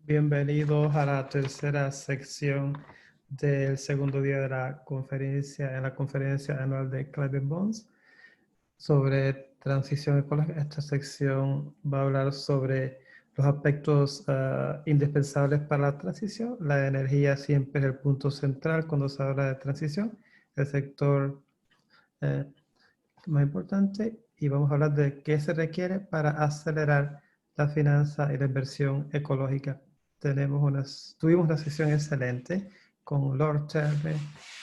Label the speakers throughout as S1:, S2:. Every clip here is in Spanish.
S1: Bienvenidos a la tercera sección del segundo día de la conferencia anual de Climate Bonds sobre transición ecológica. Esta sección va a hablar sobre los aspectos indispensables para la transición. La energía siempre es el punto central cuando se habla de transición, el sector eh, más importante, y vamos a hablar de qué se requiere para acelerar la finanza y la inversión ecológica. Tuvimos una sesión excelente con Lord Turner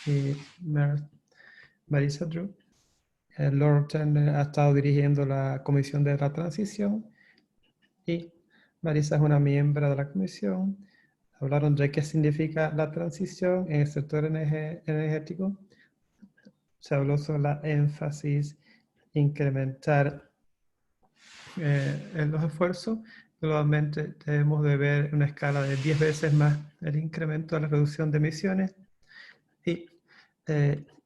S1: y Marisa Drew. Lord Turner ha estado dirigiendo la Comisión de la Transición y Marisa es una miembro de la comisión. Hablaron de qué significa la transición en el sector energético. Se habló sobre la énfasis incrementar en los esfuerzos. Globalmente debemos de ver una escala de 10 veces más el incremento de la reducción de emisiones y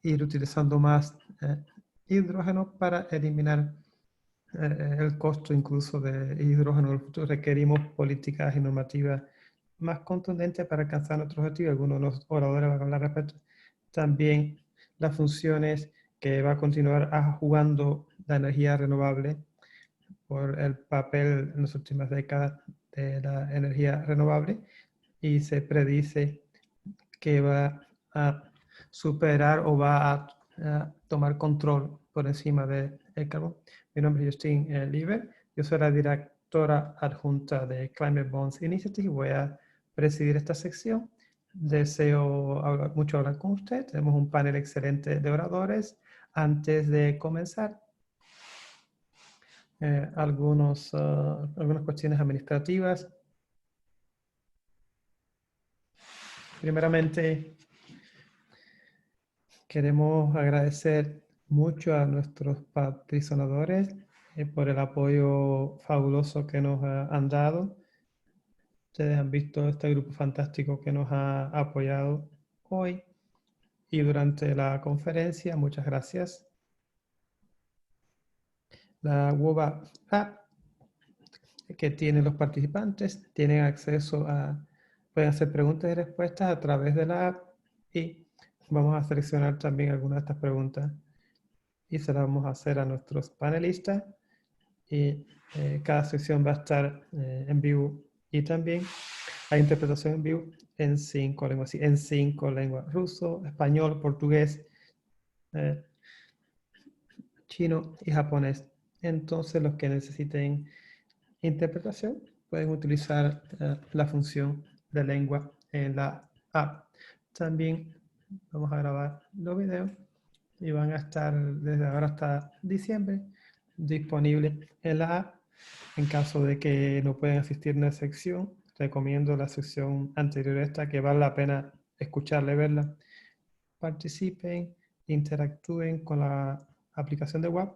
S1: ir utilizando más hidrógeno para eliminar el costo incluso de hidrógeno. En el futuro requerimos políticas y normativas más contundentes para alcanzar nuestros objetivos. Algunos de los oradores van a hablar respecto. También las funciones que va a continuar jugando la energía renovable por el papel en las últimas décadas de la energía renovable, y se predice que va a superar o va a tomar control por encima del carbón. Mi nombre es Justin Lieber, yo soy la directora adjunta de Climate Bonds Initiative y voy a presidir esta sección. Deseo mucho hablar con usted. Tenemos un panel excelente de oradores. Antes de comenzar, algunas cuestiones administrativas. Primeramente, queremos agradecer mucho a nuestros patrocinadores por el apoyo fabuloso que nos han dado. Ustedes han visto este grupo fantástico que nos ha apoyado hoy y durante la conferencia. Muchas gracias. La WOBA App que tienen los participantes tienen acceso pueden hacer preguntas y respuestas a través de la app, y vamos a seleccionar también algunas de estas preguntas y se las vamos a hacer a nuestros panelistas, y cada sección va a estar en vivo, y también hay interpretación en vivo en 5 lenguas, ruso, español, portugués, chino y japonés. Entonces los que necesiten interpretación pueden utilizar la función de lengua en la app. También vamos a grabar los videos y van a estar desde ahora hasta diciembre disponibles en la app. En caso de que no puedan asistir a una sección, recomiendo la sección anterior a esta, que vale la pena escucharla y verla. Participen, interactúen con la aplicación de web,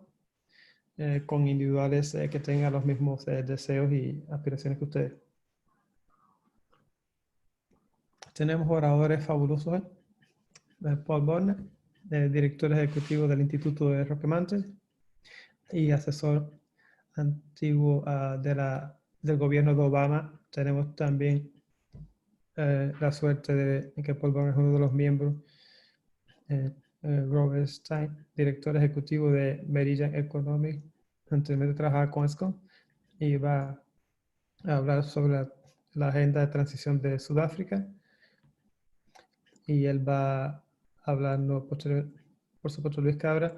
S1: con individuales que tengan los mismos deseos y aspiraciones que ustedes. Tenemos oradores fabulosos. Paul Borner, director ejecutivo del Instituto de Roque Mantel y asesor antiguo del gobierno de Obama. Tenemos también la suerte de que Paul Borner es uno de los miembros. Robert Stein, director ejecutivo de Meridian Economics, anteriormente trabajaba con ESCOM, y va a hablar sobre la agenda de transición de Sudáfrica, y él va a hablarnos por supuesto Luis Cabra,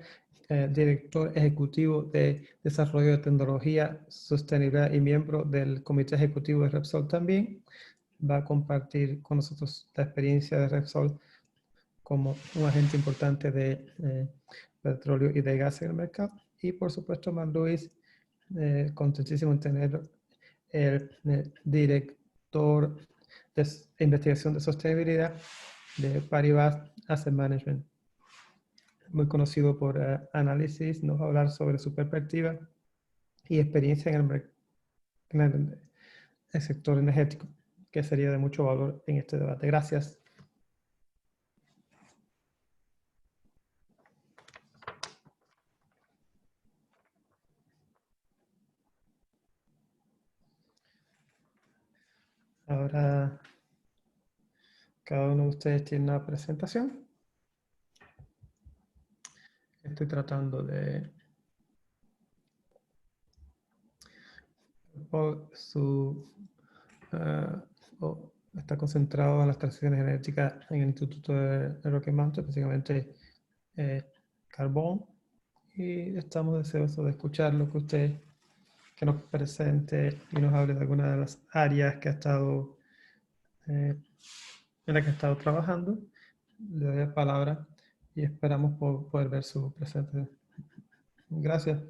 S1: director ejecutivo de desarrollo de tecnología, sostenibilidad y miembro del comité ejecutivo de Repsol. También va a compartir con nosotros la experiencia de Repsol como un agente importante de petróleo y de gas en el mercado. Y por supuesto, Luis, contentísimo en tener el director de investigación de sostenibilidad de Paribas Asset Management, muy conocido por análisis. Nos va a hablar sobre su perspectiva y experiencia en el sector energético, que sería de mucho valor en este debate. Gracias. Ahora cada uno de ustedes tiene una presentación. Estoy tratando de su está concentrado en las transiciones energéticas en el Instituto de Rocky Mountain, específicamente carbón, y estamos deseosos de escuchar lo que usted que nos presente y nos hable de alguna de las áreas que ha estado en la que ha estado trabajando. Le doy la palabra y esperamos poder ver su presentación. Gracias.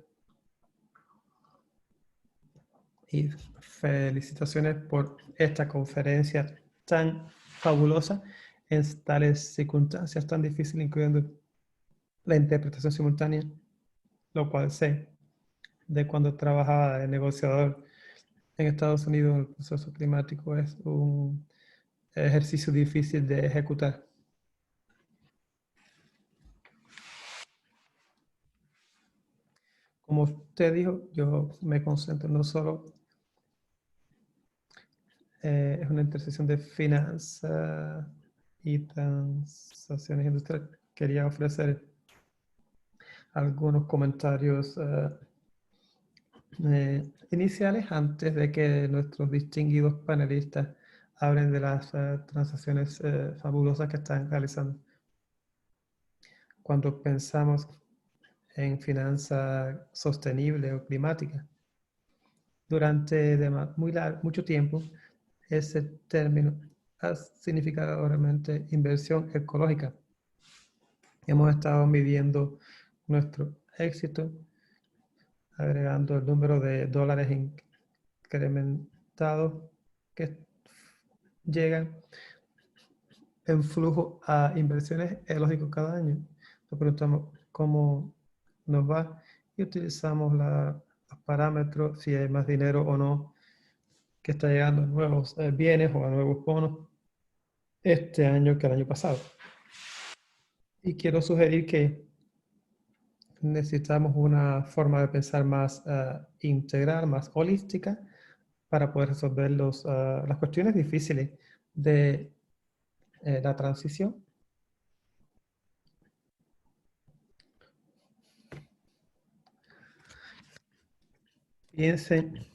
S1: Y felicitaciones por esta conferencia tan fabulosa en tales circunstancias tan difíciles, incluyendo la interpretación simultánea, lo cual sé de cuando trabajaba de negociador en Estados Unidos. El proceso climático es un ejercicio difícil de ejecutar. Como usted dijo, yo me concentro no solo es una intersección de finanzas y transacciones industriales. Quería ofrecer algunos comentarios iniciales antes de que nuestros distinguidos panelistas hablen de las transacciones fabulosas que están realizando. Cuando pensamos en finanza sostenible o climática, durante mucho tiempo, ese término ha significado realmente inversión ecológica. Hemos estado midiendo nuestro éxito, agregando el número de dólares incrementados que llegan en flujo a inversiones ecológicas cada año. Nos preguntamos cómo nos va y utilizamos los parámetros, si hay más dinero o no que está llegando a nuevos bienes o a nuevos bonos este año que el año pasado. Y quiero sugerir que necesitamos una forma de pensar más integral, más holística, para poder resolver las cuestiones difíciles de la transición. Piensen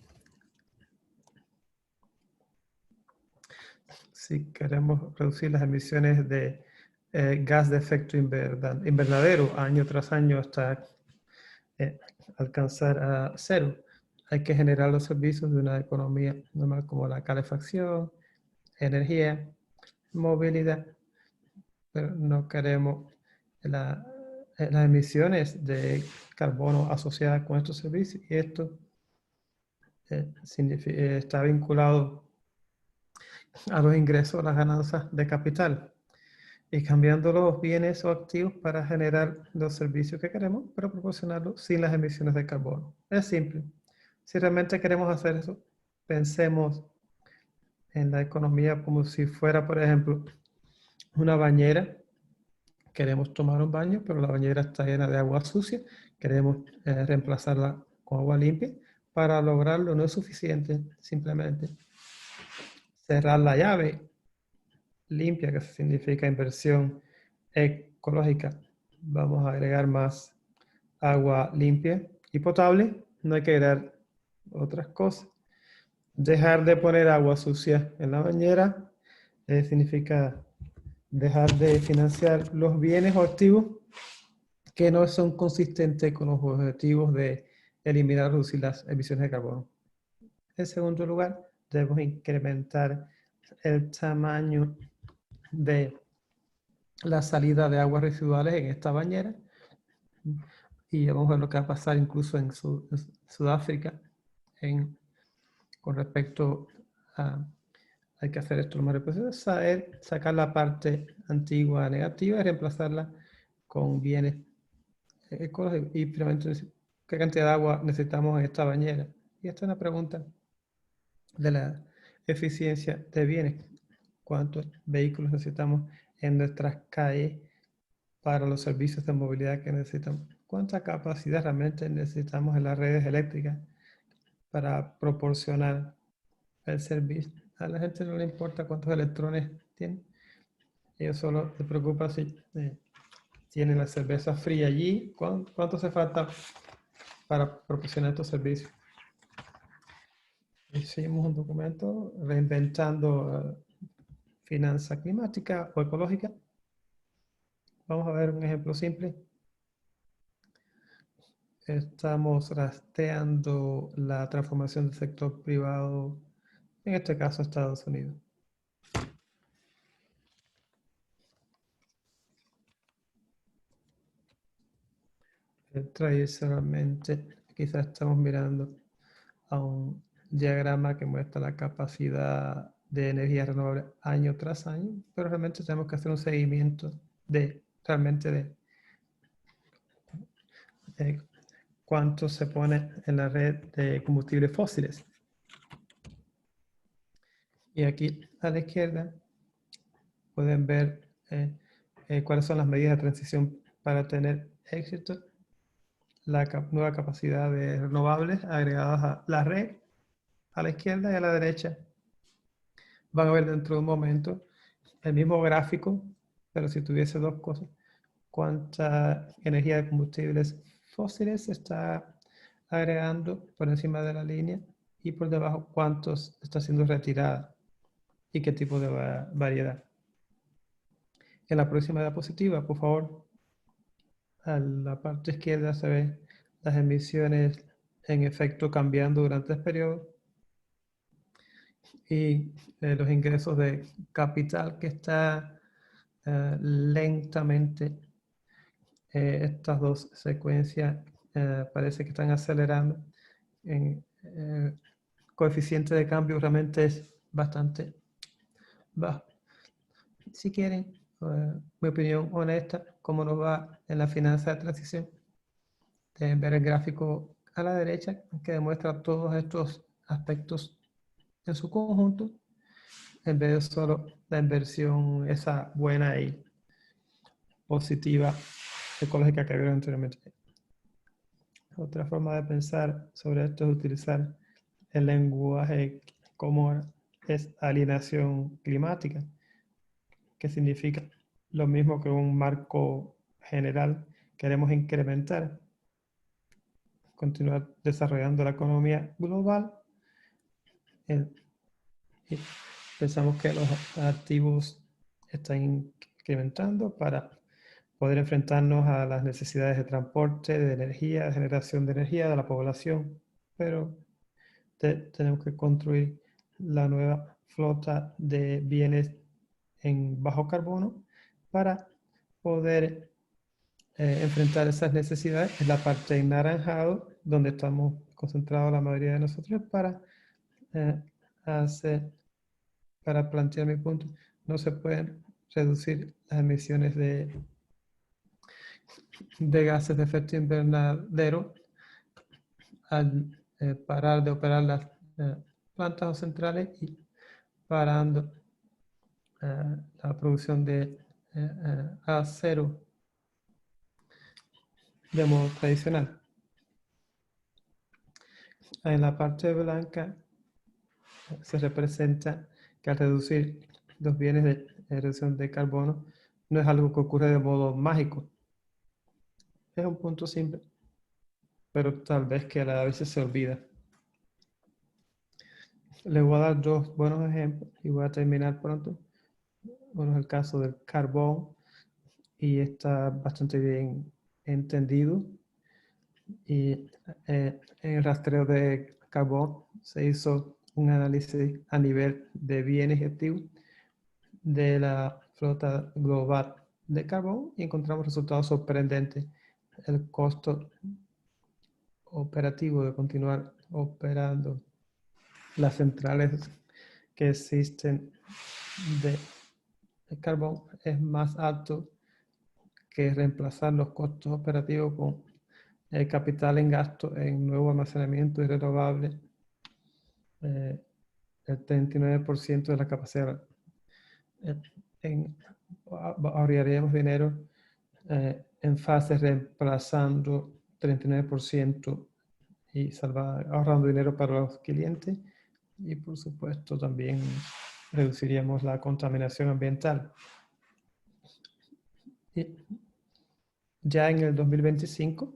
S1: si queremos reducir las emisiones de gas de efecto invernadero año tras año hasta alcanzar a cero. Hay que generar los servicios de una economía normal como la calefacción, energía, movilidad, pero no queremos las emisiones de carbono asociadas con estos servicios, y esto está vinculado a los ingresos, las ganancias de capital, y cambiando los bienes o activos para generar los servicios que queremos, pero proporcionarlos sin las emisiones de carbono. Es simple. Si realmente queremos hacer eso, pensemos en la economía como si fuera, por ejemplo, una bañera. Queremos tomar un baño, pero la bañera está llena de agua sucia. Queremos reemplazarla con agua limpia. Para lograrlo no es suficiente simplemente cerrar la llave limpia, que significa inversión ecológica. Vamos a agregar más agua limpia y potable. No hay que agregar otras cosas. Dejar de poner agua sucia en la bañera significa dejar de financiar los bienes o activos que no son consistentes con los objetivos de eliminar o reducir las emisiones de carbono. En segundo lugar, debemos incrementar el tamaño de la salida de aguas residuales en esta bañera, y vamos a ver lo que va a pasar incluso en Sudáfrica con respecto a hay que hacer esto lo más rápido posible, sacar la parte antigua negativa y reemplazarla con bienes ecológicos. Y finalmente, ¿qué cantidad de agua necesitamos en esta bañera? Y esta es una pregunta de la eficiencia de bienes. ¿Cuántos vehículos necesitamos en nuestras calles para los servicios de movilidad que necesitamos? ¿Cuánta capacidad realmente necesitamos en las redes eléctricas para proporcionar el servicio. A la gente no le importa cuántos electrones tiene. Ellos solo se preocupan si tienen la cerveza fría allí. ¿Cuánto hace falta para proporcionar estos servicios? Hicimos un documento reinventando finanza climática o ecológica. Vamos a ver un ejemplo simple. Estamos rastreando la transformación del sector privado, en este caso Estados Unidos. Tradicionalmente, quizás estamos mirando a un diagrama que muestra la capacidad de energía renovable año tras año, pero realmente tenemos que hacer un seguimiento de cuánto se pone en la red de combustibles fósiles. Y aquí a la izquierda pueden ver cuáles son las medidas de transición para tener éxito, la nueva capacidad de renovables agregadas a la red, a la izquierda y a la derecha. Van a ver dentro de un momento el mismo gráfico, pero si tuviese dos cosas, cuánta energía de combustibles fósiles se está agregando por encima de la línea y por debajo cuántos está siendo retirada y qué tipo de variedad. En la próxima diapositiva, por favor, a la parte izquierda se ven las emisiones en efecto cambiando durante el periodo y los ingresos de capital que está lentamente. Estas dos secuencias parece que están acelerando. En coeficiente de cambio realmente es bastante bajo. Si quieren, mi opinión honesta, cómo nos va en la finanza de transición, deben ver el gráfico a la derecha que demuestra todos estos aspectos en su conjunto, en vez de solo la inversión esa buena y positiva ecológica que vieron anteriormente. Otra forma de pensar sobre esto es utilizar el lenguaje como es alienación climática, que significa lo mismo que un marco general. Queremos incrementar, continuar desarrollando la economía global. Y pensamos que los activos están incrementando para poder enfrentarnos a las necesidades de transporte, de energía, de generación de energía de la población, pero tenemos que construir la nueva flota de bienes en bajo carbono para poder enfrentar esas necesidades. Es la parte en naranjado donde estamos concentrados la mayoría de nosotros para para plantear mi punto. No se pueden reducir las emisiones de gases de efecto invernadero al parar de operar las plantas o centrales y parando la producción de acero de modo tradicional. En la parte blanca se representa que al reducir los bienes de reducción de carbono no es algo que ocurre de modo mágico. Es un punto simple, pero tal vez que a veces se olvida. Les voy a dar dos buenos ejemplos y voy a terminar pronto. Uno es el caso del carbón y está bastante bien entendido. Y en el rastreo de carbón se hizo un análisis a nivel de bienes y activos de la flota global de carbón y encontramos resultados sorprendentes. El costo operativo de continuar operando las centrales que existen de carbón es más alto que reemplazar los costos operativos con el capital en gasto en nuevo almacenamiento y renovable, el 39% de la capacidad. Ahorraríamos dinero en fases reemplazando 39% y ahorrando dinero para los clientes y por supuesto también reduciríamos la contaminación ambiental. Y ya en el 2025,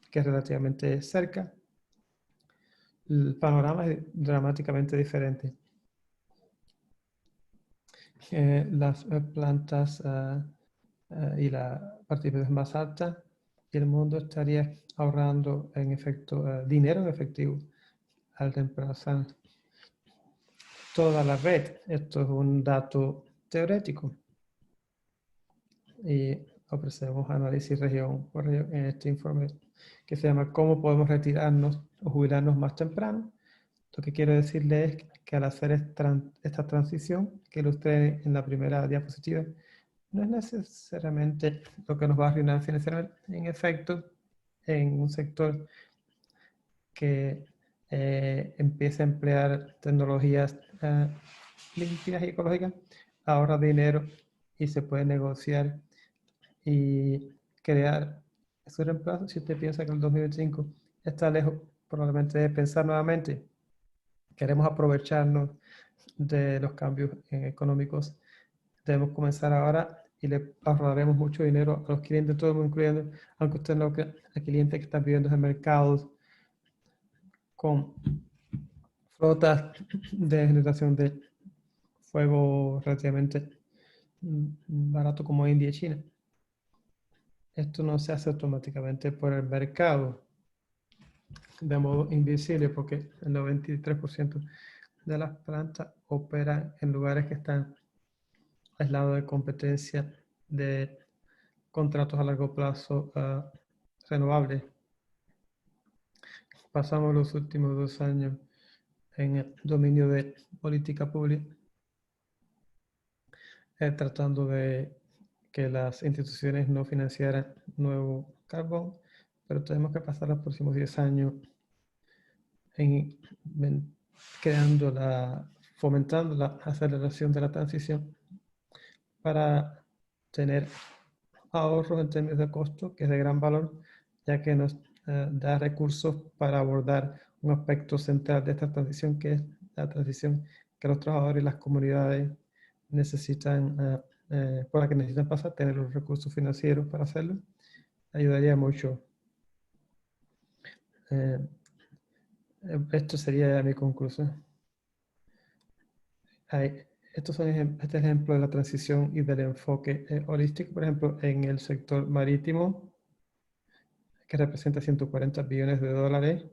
S1: que es relativamente cerca, el panorama es dramáticamente diferente. Las plantas y la participación más alta, y el mundo estaría ahorrando en efecto dinero en efectivo al reemplazar toda la red. Esto es un dato teorético y ofrecemos análisis región por región en este informe que se llama ¿Cómo podemos retirarnos o jubilarnos más temprano? Lo que quiero decirles es que al hacer esta transición que ilustré en la primera diapositiva, no es necesariamente lo que nos va a arruinar financieramente. En efecto, en un sector que empiece a emplear tecnologías limpias y ecológicas, ahorra dinero y se puede negociar y crear su reemplazo. Si usted piensa que el 2025 está lejos, probablemente de pensar nuevamente, queremos aprovecharnos de los cambios económicos, debemos comenzar ahora y le ahorraremos mucho dinero a los clientes, todo el mundo incluyendo, aunque usted no crea, a clientes que están viviendo en mercados con flotas de generación de fuego relativamente barato como India y China. Esto no se hace automáticamente por el mercado de modo invisible porque el 93% de las plantas operan en lugares que están aislados de competencia de contratos a largo plazo renovables. Pasamos los últimos 2 años en el dominio de política pública, tratando de que las instituciones no financiaran nuevo carbón, pero tenemos que pasar los próximos 10 años en fomentando la aceleración de la transición para tener ahorros en términos de costo, que es de gran valor, ya que nos da recursos para abordar un aspecto central de esta transición, que es la transición que los trabajadores y las comunidades necesitan, por la que necesitan pasar, tener los recursos financieros para hacerlo, ayudaría mucho. Esto sería mi conclusión. Este ejemplo de la transición y del enfoque holístico, por ejemplo, en el sector marítimo, que representa 140 billones de dólares,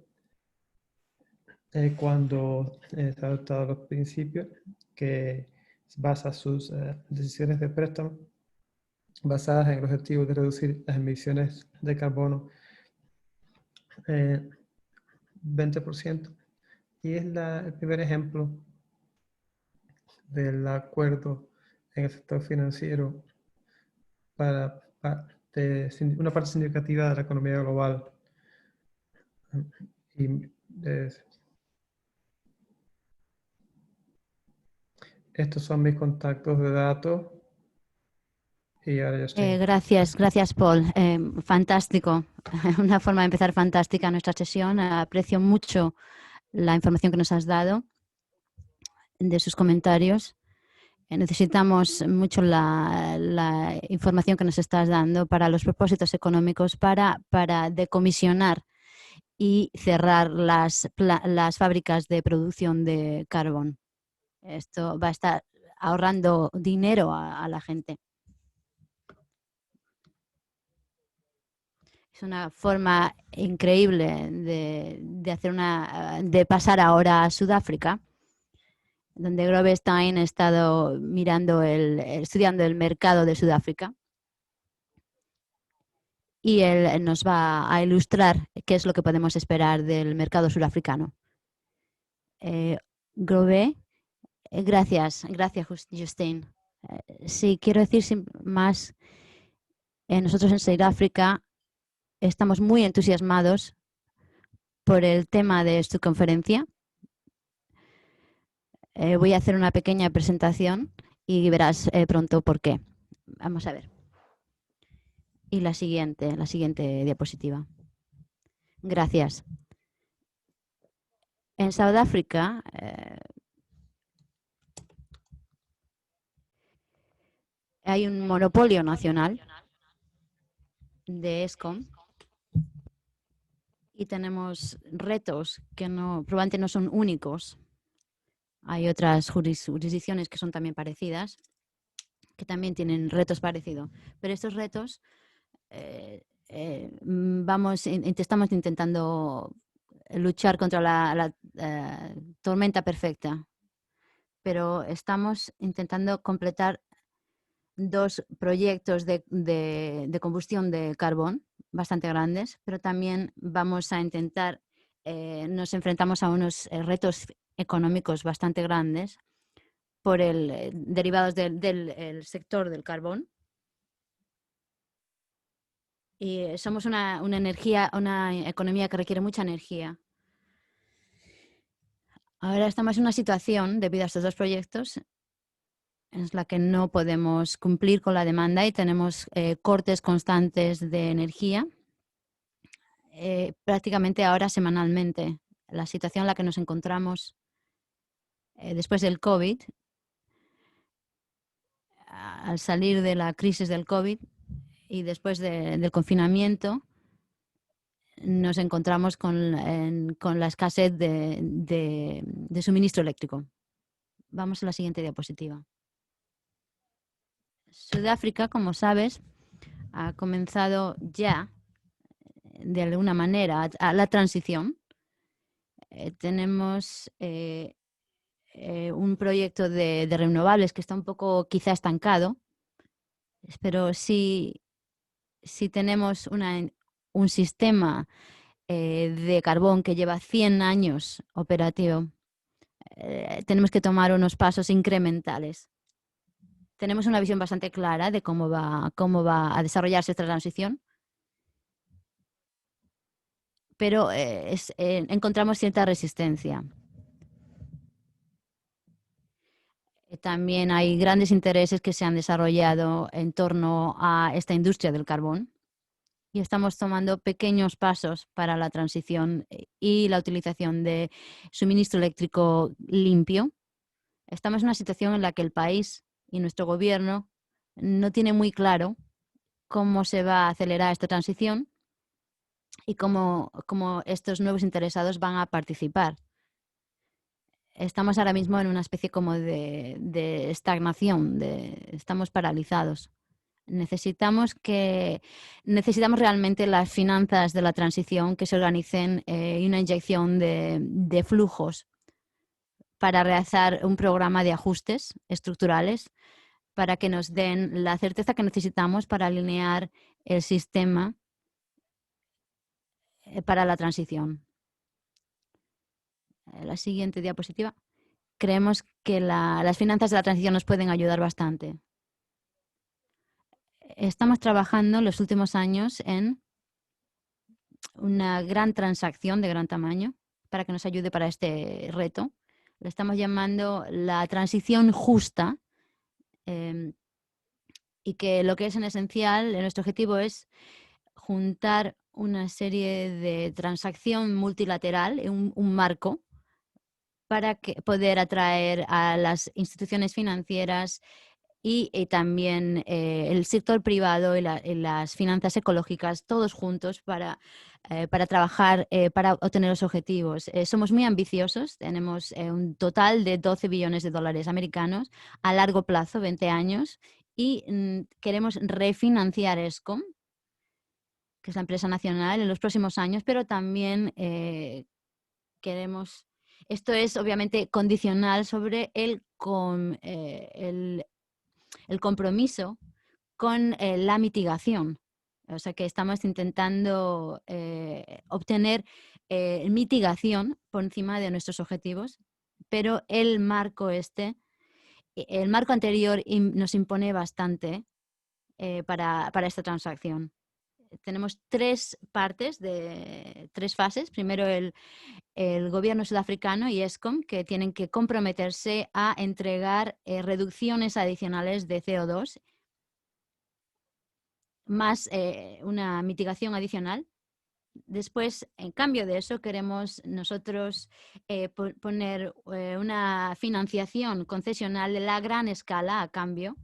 S1: cuando se han adoptado los principios que basa sus decisiones de préstamo basadas en el objetivo de reducir las emisiones de carbono 20%. Y es el primer ejemplo del acuerdo en el sector financiero para una parte significativa de la economía global. Y estos son mis contactos de datos. Y ahora ya estoy.
S2: Gracias, Paul. Fantástico. Una forma de empezar fantástica nuestra sesión. Aprecio mucho la información que nos has dado, de sus comentarios. Necesitamos mucho la información que nos estás dando para los propósitos económicos, para decomisionar y cerrar las fábricas de producción de carbón. Esto va a estar ahorrando dinero a la gente. Es una forma increíble de pasar ahora a Sudáfrica, donde Grovestein ha estado estudiando el mercado de Sudáfrica. Y él nos va a ilustrar qué es lo que podemos esperar del mercado surafricano. Grove, gracias, Justin. Sí, quiero decir más. Nosotros en Sudáfrica estamos muy entusiasmados por el tema de esta conferencia. Voy a hacer una pequeña presentación y verás pronto por qué. Vamos a ver. Y la siguiente diapositiva. Gracias. En Sudáfrica hay un monopolio nacional de Eskom y tenemos retos que probablemente no son únicos. Hay otras jurisdicciones que son también parecidas, que también tienen retos parecidos. Pero estos retos estamos intentando luchar contra la tormenta perfecta, pero estamos intentando completar 2 proyectos de combustión de carbón bastante grandes, pero también vamos a intentar, nos enfrentamos a unos retos económicos bastante grandes derivados del sector del carbón. Y somos una economía que requiere mucha energía. Ahora estamos en una situación, debido a estos 2 proyectos, en la que no podemos cumplir con la demanda y tenemos cortes constantes de energía, prácticamente ahora semanalmente. La situación en la que nos encontramos después del COVID, al salir de la crisis del COVID y después del confinamiento, nos encontramos con la escasez de suministro eléctrico. Vamos a la siguiente diapositiva. Sudáfrica, como sabes, ha comenzado ya de alguna manera a la transición. Tenemos un proyecto de renovables que está un poco quizá estancado, pero si tenemos un sistema de carbón que lleva 100 años operativo, tenemos que tomar unos pasos incrementales. Tenemos una visión bastante clara de cómo va a desarrollarse esta transición, pero encontramos cierta resistencia. También hay grandes intereses que se han desarrollado en torno a esta industria del carbón y estamos tomando pequeños pasos para la transición y la utilización de suministro eléctrico limpio. Estamos en una situación en la que el país y nuestro gobierno no tiene muy claro cómo se va a acelerar esta transición y cómo estos nuevos interesados van a participar. Estamos ahora mismo en una especie como de estagnación, estamos paralizados. Necesitamos realmente las finanzas de la transición que se organicen y una inyección de flujos para realizar un programa de ajustes estructurales para que nos den la certeza que necesitamos para alinear el sistema para la transición. La siguiente diapositiva. Creemos que las finanzas de la transición nos pueden ayudar bastante. Estamos trabajando en los últimos años en una gran transacción de gran tamaño para que nos ayude para este reto. Lo estamos llamando la transición justa y que lo que es en esencial, nuestro objetivo es juntar una serie de transacción multilateral, un marco para poder atraer a las instituciones financieras y también el sector privado y las finanzas ecológicas, todos juntos para trabajar, para obtener los objetivos. Somos muy ambiciosos, tenemos un total de 12 billones de dólares americanos a largo plazo, 20 años, y queremos refinanciar Eskom, que es la empresa nacional, en los próximos años, pero también queremos... Esto es obviamente condicional sobre el compromiso con la mitigación. O sea que estamos intentando obtener mitigación por encima de nuestros objetivos, pero el marco anterior nos impone bastante para esta transacción. Tenemos 3 partes, 3 fases. Primero el gobierno sudafricano y Eskom, que tienen que comprometerse a entregar reducciones adicionales de CO2, más una mitigación adicional. Después, en cambio de eso, queremos nosotros poner una financiación concesional de la gran escala a cambio,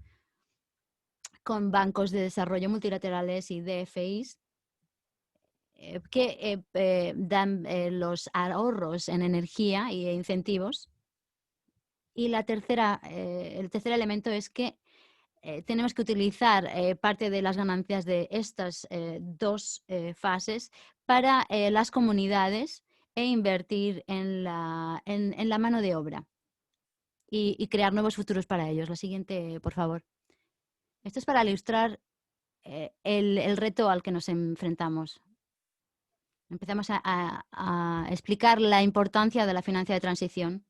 S2: con bancos de desarrollo multilaterales y DFIs que dan los ahorros en energía y incentivos. Y el tercer elemento es que tenemos que utilizar parte de las ganancias de estas dos fases para las comunidades e invertir en la mano de obra y crear nuevos futuros para ellos. La siguiente, por favor. Esto es para ilustrar el reto al que nos enfrentamos. Empezamos a explicar la importancia de la financia de transición.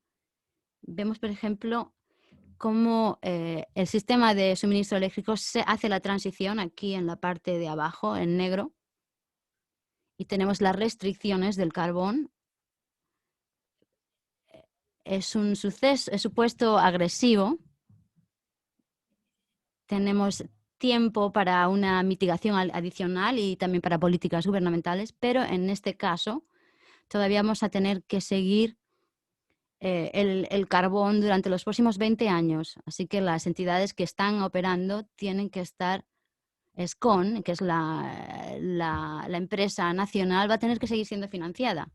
S2: Vemos, por ejemplo, cómo el sistema de suministro eléctrico se hace la transición aquí en la parte de abajo, en negro, y tenemos las restricciones del carbón. Es un supuesto agresivo. Tenemos tiempo para una mitigación adicional y también para políticas gubernamentales, pero en este caso todavía vamos a tener que seguir el carbón durante los próximos 20 años. Así que las entidades que están operando tienen que estar, ESCON, que es la empresa nacional, va a tener que seguir siendo financiada.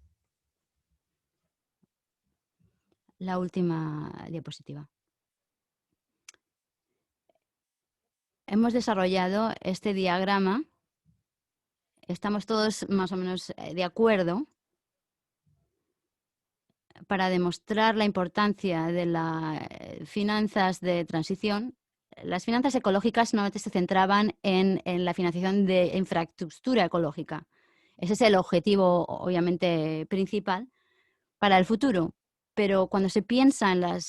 S2: La última diapositiva. Hemos desarrollado este diagrama. Estamos todos más o menos de acuerdo para demostrar la importancia de las finanzas de transición. Las finanzas ecológicas normalmente se centraban en la financiación de infraestructura ecológica. Ese es el objetivo, obviamente, principal para el futuro. Pero cuando se piensa en la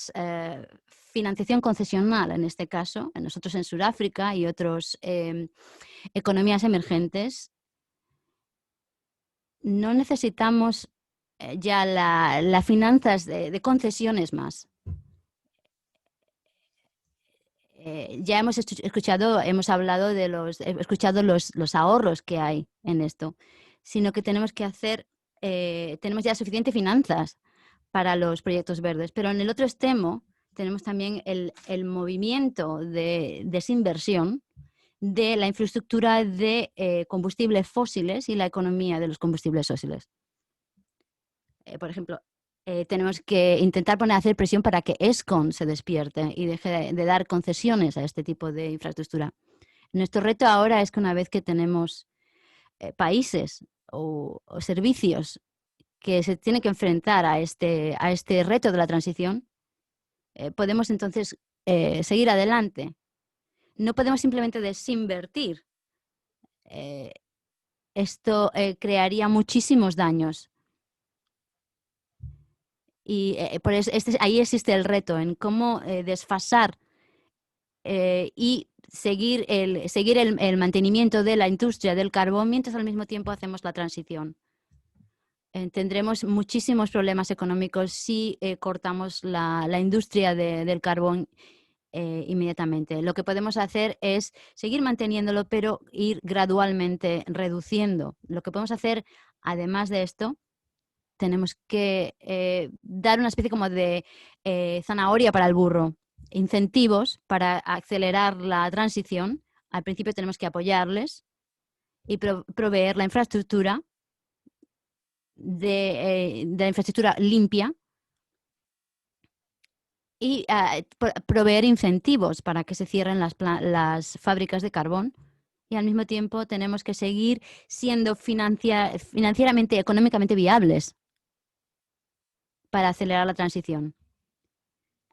S2: financiación concesional, en este caso, en nosotros en Sudáfrica y otras economías emergentes, no necesitamos ya las finanzas de concesiones más. Ya hemos escuchado los ahorros que hay en esto, sino que tenemos que tenemos ya suficientes finanzas para los proyectos verdes. Pero en el otro extremo tenemos también el movimiento de desinversión de la infraestructura de combustibles fósiles y la economía de los combustibles fósiles. Por ejemplo, tenemos que intentar hacer presión para que ESCON se despierte y deje de dar concesiones a este tipo de infraestructura. Nuestro reto ahora es que una vez que tenemos países o servicios que se tienen que enfrentar a este reto de la transición, podemos entonces seguir adelante. No podemos simplemente desinvertir. Esto crearía muchísimos daños. Y por eso ahí existe el reto en cómo desfasar y seguir el mantenimiento de la industria del carbón mientras al mismo tiempo hacemos la transición. Tendremos muchísimos problemas económicos si cortamos la industria del carbón inmediatamente. Lo que podemos hacer es seguir manteniéndolo, pero ir gradualmente reduciendo. Lo que podemos hacer, además de esto, tenemos que dar una especie como de zanahoria para el burro, incentivos para acelerar la transición. Al principio tenemos que apoyarles y proveer la infraestructura de la infraestructura limpia y proveer incentivos para que se cierren las fábricas de carbón. Y al mismo tiempo tenemos que seguir siendo financieramente, económicamente viables para acelerar la transición.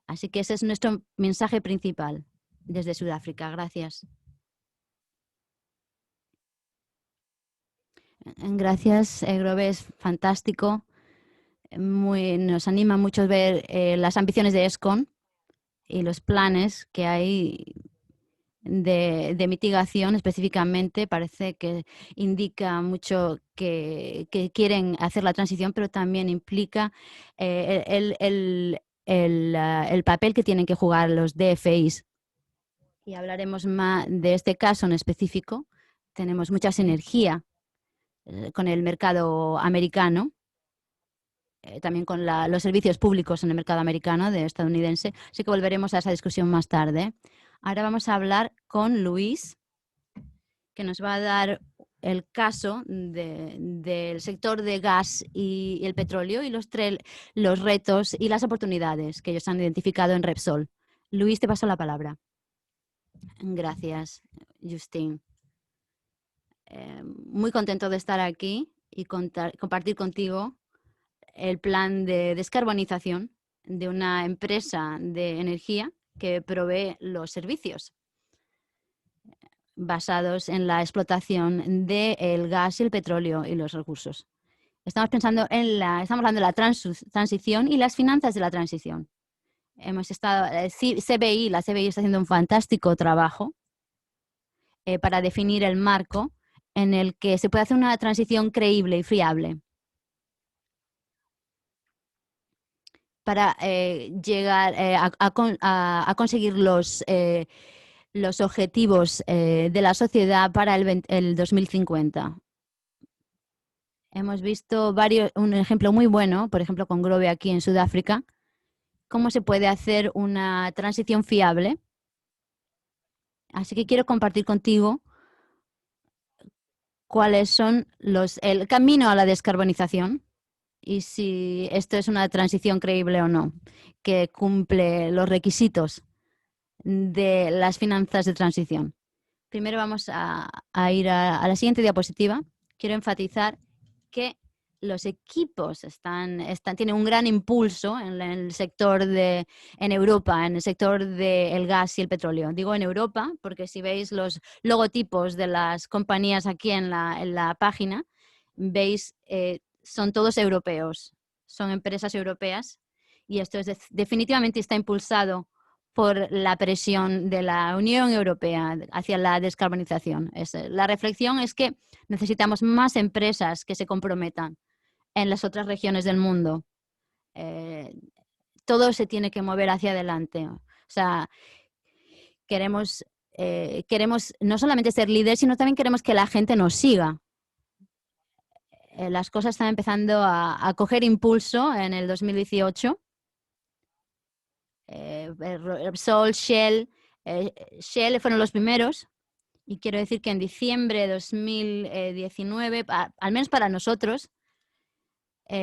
S2: Así que ese es nuestro mensaje principal desde Sudáfrica. Gracias. Gracias, Grobe, es fantástico. Nos anima mucho ver las ambiciones de ESCON y los planes que hay de mitigación específicamente. Parece que indica mucho que quieren hacer la transición, pero también implica el papel que tienen que jugar los DFIs. Y hablaremos más de este caso en específico. Tenemos mucha sinergia con el mercado americano, también con los servicios públicos en el mercado americano estadounidense. Así que volveremos a esa discusión más tarde. Ahora vamos a hablar con Luis, que nos va a dar el caso del sector de gas y el petróleo y los retos y las oportunidades que ellos han identificado en Repsol. Luis, te paso la palabra. Gracias, Justin. Muy contento de estar aquí y compartir contigo el plan de descarbonización de una empresa de energía que provee los servicios basados en la explotación del gas y el petróleo y los recursos. Estamos hablando de la transición y las finanzas de la transición. La CBI está haciendo un fantástico trabajo para definir el marco en el que se puede hacer una transición creíble y fiable para llegar a conseguir los objetivos de la sociedad para el 2050. Hemos visto un ejemplo muy bueno, por ejemplo, con Grove aquí en Sudáfrica, cómo se puede hacer una transición fiable. Así que quiero compartir contigo cuáles son el camino a la descarbonización y si esto es una transición creíble o no, que cumple los requisitos de las finanzas de transición. Primero vamos a ir a la siguiente diapositiva. Quiero enfatizar que los equipos tienen un gran impulso en el sector en Europa, en el sector del gas y el petróleo. Digo en Europa porque si veis los logotipos de las compañías aquí en la página, veis, son todos europeos, son empresas europeas y esto definitivamente está impulsado por la presión de la Unión Europea hacia la descarbonización. La reflexión es que necesitamos más empresas que se comprometan en las otras regiones del mundo. Todo se tiene que mover hacia adelante. O sea, queremos no solamente ser líderes, sino también queremos que la gente nos siga. Las cosas están empezando a coger impulso en el 2018. Repsol, Shell fueron los primeros y quiero decir que en diciembre de 2019, al menos para nosotros,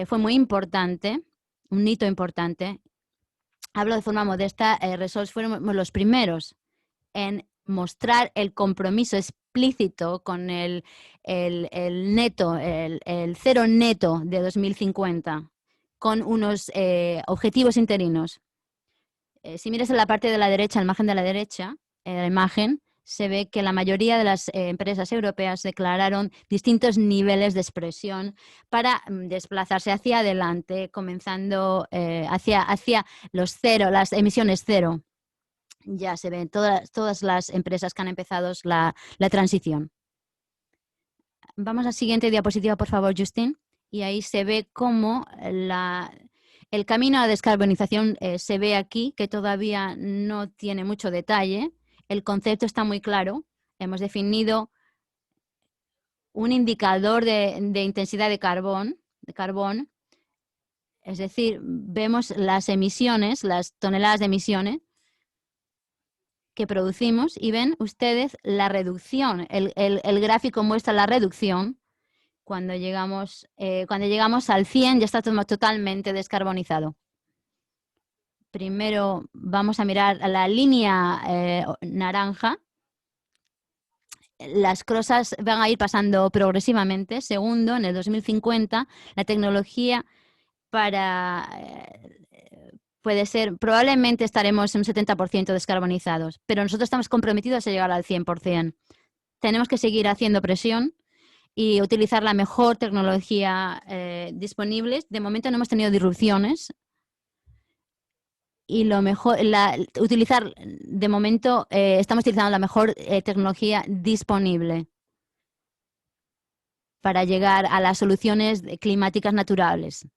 S2: fue muy importante, un hito importante. Hablo de forma modesta, Repsol fueron los primeros en mostrar el compromiso explícito con el neto, el cero neto de 2050, con unos objetivos interinos. Si miras en la parte de la derecha, en la imagen de la derecha, la imagen, se ve que la mayoría de las empresas europeas declararon distintos niveles de expresión para desplazarse hacia adelante, comenzando hacia las emisiones cero. Ya se ven todas las empresas que han empezado la transición. Vamos a la siguiente diapositiva, por favor, Justin. Y ahí se ve cómo el camino a la descarbonización se ve aquí, que todavía no tiene mucho detalle. El concepto está muy claro. Hemos definido un indicador de intensidad de carbón. Es decir, vemos las emisiones, las toneladas de emisiones que producimos y ven ustedes la reducción. El gráfico muestra la reducción. Cuando llegamos al 100 ya está totalmente descarbonizado. Primero vamos a mirar la línea naranja. Las cosas van a ir pasando progresivamente. Segundo, en el 2050, la tecnología puede ser, probablemente estaremos en un 70% descarbonizados, pero nosotros estamos comprometidos a llegar al 100%. Tenemos que seguir haciendo presión y utilizar la mejor tecnología disponible. De momento no hemos tenido disrupciones. Y lo mejor, de momento estamos utilizando la mejor tecnología disponible para llegar a las soluciones climáticas naturales.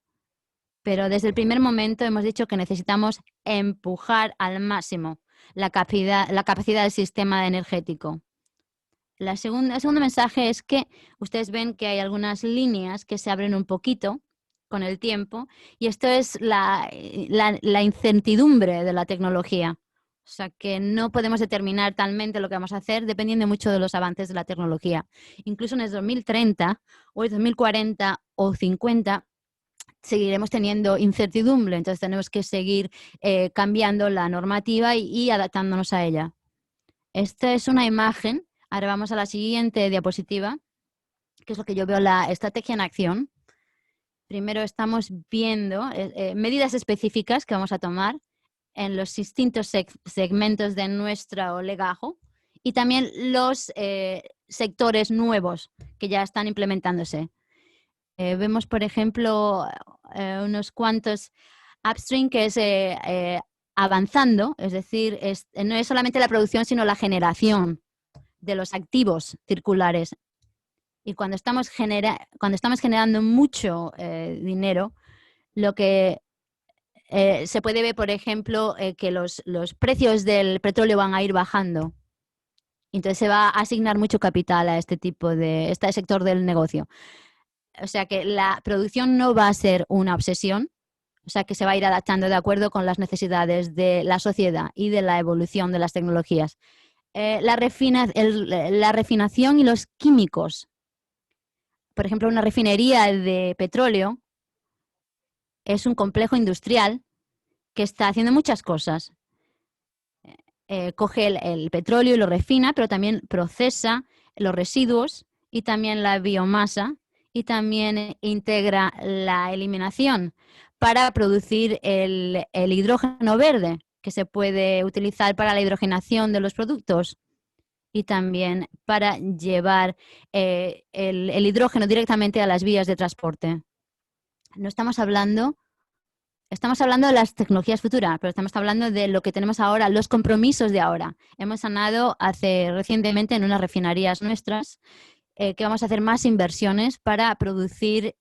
S2: Pero desde el primer momento hemos dicho que necesitamos empujar al máximo la capacidad del sistema energético. El segundo mensaje es que ustedes ven que hay algunas líneas que se abren un poquito con el tiempo y esto es la incertidumbre de la tecnología. O sea, que no podemos determinar talmente lo que vamos a hacer dependiendo mucho de los avances de la tecnología. Incluso en el 2030 o el 2040 o 50 seguiremos teniendo incertidumbre, entonces tenemos que seguir cambiando la normativa y adaptándonos a ella. Esta es una imagen. Ahora vamos a la siguiente diapositiva, que es lo que yo veo la estrategia en acción. Primero estamos viendo medidas específicas que vamos a tomar en los distintos segmentos de nuestro legajo y también los sectores nuevos que ya están implementándose. Vemos, por ejemplo, unos cuantos upstream que es avanzando, es decir, no es solamente la producción, sino la generación de los activos circulares. Y cuando estamos generando mucho dinero, lo que se puede ver, por ejemplo, que los precios del petróleo van a ir bajando. Entonces se va a asignar mucho capital a este sector del negocio. O sea que la producción no va a ser una obsesión, o sea que se va a ir adaptando de acuerdo con las necesidades de la sociedad y de la evolución de las tecnologías. La refinación y los químicos. Por ejemplo, una refinería de petróleo es un complejo industrial que está haciendo muchas cosas. Coge el petróleo y lo refina, pero también procesa los residuos y también la biomasa y también integra la eliminación para producir el hidrógeno verde que se puede utilizar para la hidrogenación de los productos y también para llevar el hidrógeno directamente a las vías de transporte. No estamos hablando de las tecnologías futuras, pero estamos hablando de lo que tenemos ahora, los compromisos de ahora. Hemos sanado recientemente en unas refinerías nuestras que vamos a hacer más inversiones para producir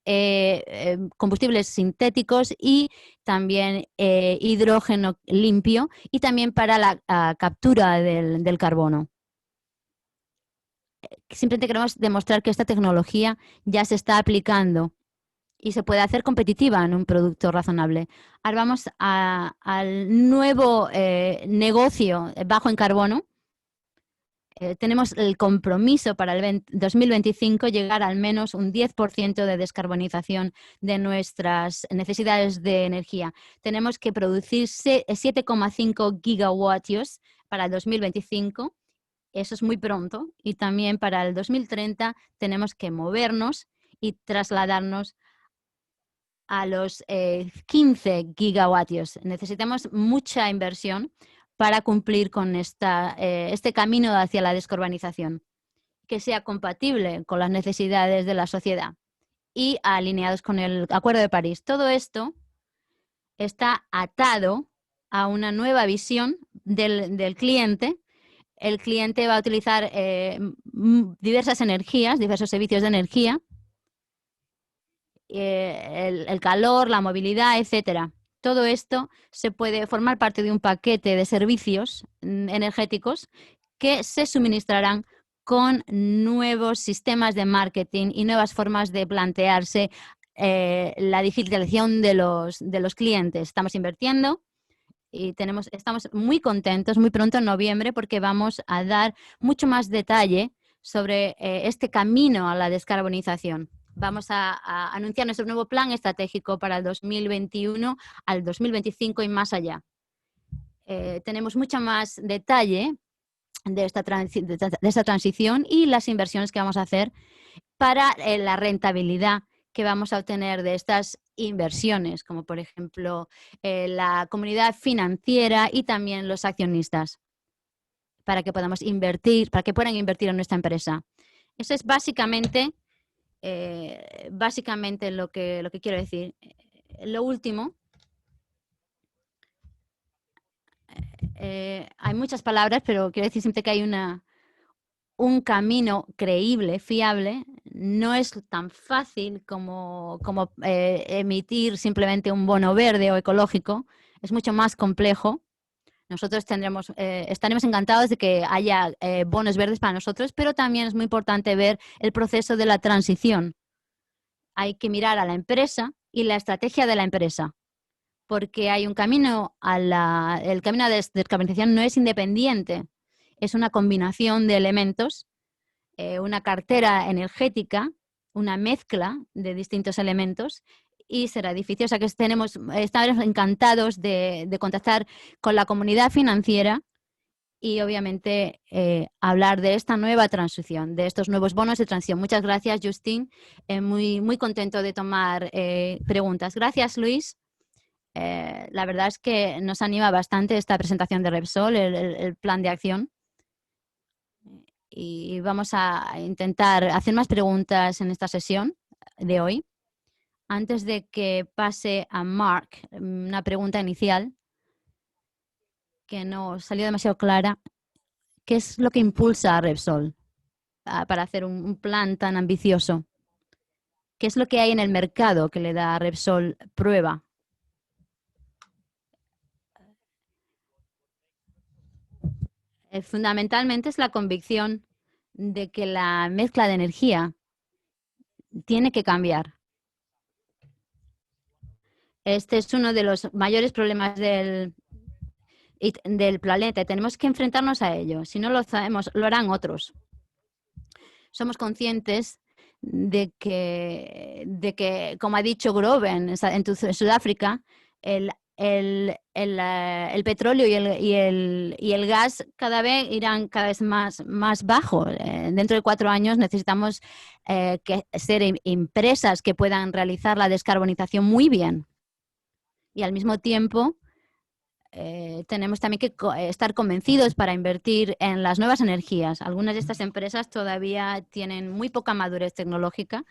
S2: combustibles sintéticos y también hidrógeno limpio y también para la captura del carbono. Simplemente queremos demostrar que esta tecnología ya se está aplicando y se puede hacer competitiva en un producto razonable. Ahora vamos al nuevo negocio bajo en carbono. Tenemos el compromiso para el 2025 llegar al menos un 10% de descarbonización de nuestras necesidades de energía. Tenemos que producir 7,5 gigavatios para el 2025. Eso es muy pronto. Y también para el 2030 tenemos que movernos y trasladarnos a los 15 gigavatios. Necesitamos mucha inversión para cumplir con este camino hacia la descarbonización, que sea compatible con las necesidades de la sociedad y alineados con el Acuerdo de París. Todo esto está atado a una nueva visión del cliente. El cliente va a utilizar diversas energías, diversos servicios de energía, el calor, la movilidad, etcétera. Todo esto se puede formar parte de un paquete de servicios energéticos que se suministrarán con nuevos sistemas de marketing y nuevas formas de plantearse la digitalización de los clientes. Estamos invirtiendo y estamos muy contentos muy pronto en noviembre porque vamos a dar mucho más detalle sobre este camino a la descarbonización. Vamos a anunciar nuestro nuevo plan estratégico para el 2021 al 2025 y más allá. Tenemos mucho más detalle de esta transición y las inversiones que vamos a hacer para la rentabilidad que vamos a obtener de estas inversiones, como por ejemplo la comunidad financiera y también los accionistas, para que podamos invertir, para que puedan invertir en nuestra empresa. Eso es básicamente lo que quiero decir. Lo último, hay muchas palabras, pero quiero decir siempre que hay un camino creíble, fiable. No es tan fácil como emitir simplemente un bono verde o ecológico. Es mucho más complejo. Nosotros estaremos encantados de que haya bonos verdes para nosotros, pero también es muy importante ver el proceso de la transición. Hay que mirar a la empresa y la estrategia de la empresa, porque hay un camino el camino de descarbonización no es independiente, es una combinación de elementos, una cartera energética, una mezcla de distintos elementos y será difícil. O sea que estaremos encantados de contactar con la comunidad financiera y obviamente hablar de esta nueva transición, de estos nuevos bonos de transición. Muchas gracias, Justin. Muy, muy contento de tomar preguntas. Gracias, Luis. La verdad es que nos anima bastante esta presentación de Repsol, el plan de acción. Y vamos a intentar hacer más preguntas en esta sesión de hoy. Antes de que pase a Mark, una pregunta inicial que no salió demasiado clara. ¿Qué es lo que impulsa a Repsol para hacer un plan tan ambicioso? ¿Qué es lo que hay en el mercado que le da a Repsol prueba? Fundamentalmente es la convicción de que la mezcla de energía tiene que cambiar. Este es uno de los mayores problemas del planeta y tenemos que enfrentarnos a ello. Si no lo sabemos, lo harán otros. Somos conscientes de que como ha dicho Groven en Sudáfrica, el petróleo y el gas irán cada vez más bajo. Dentro de 4 años necesitamos ser empresas que puedan realizar la descarbonización muy bien. Y al mismo tiempo tenemos también que estar convencidos para invertir en las nuevas energías. Algunas de estas empresas todavía tienen muy poca madurez tecnológica.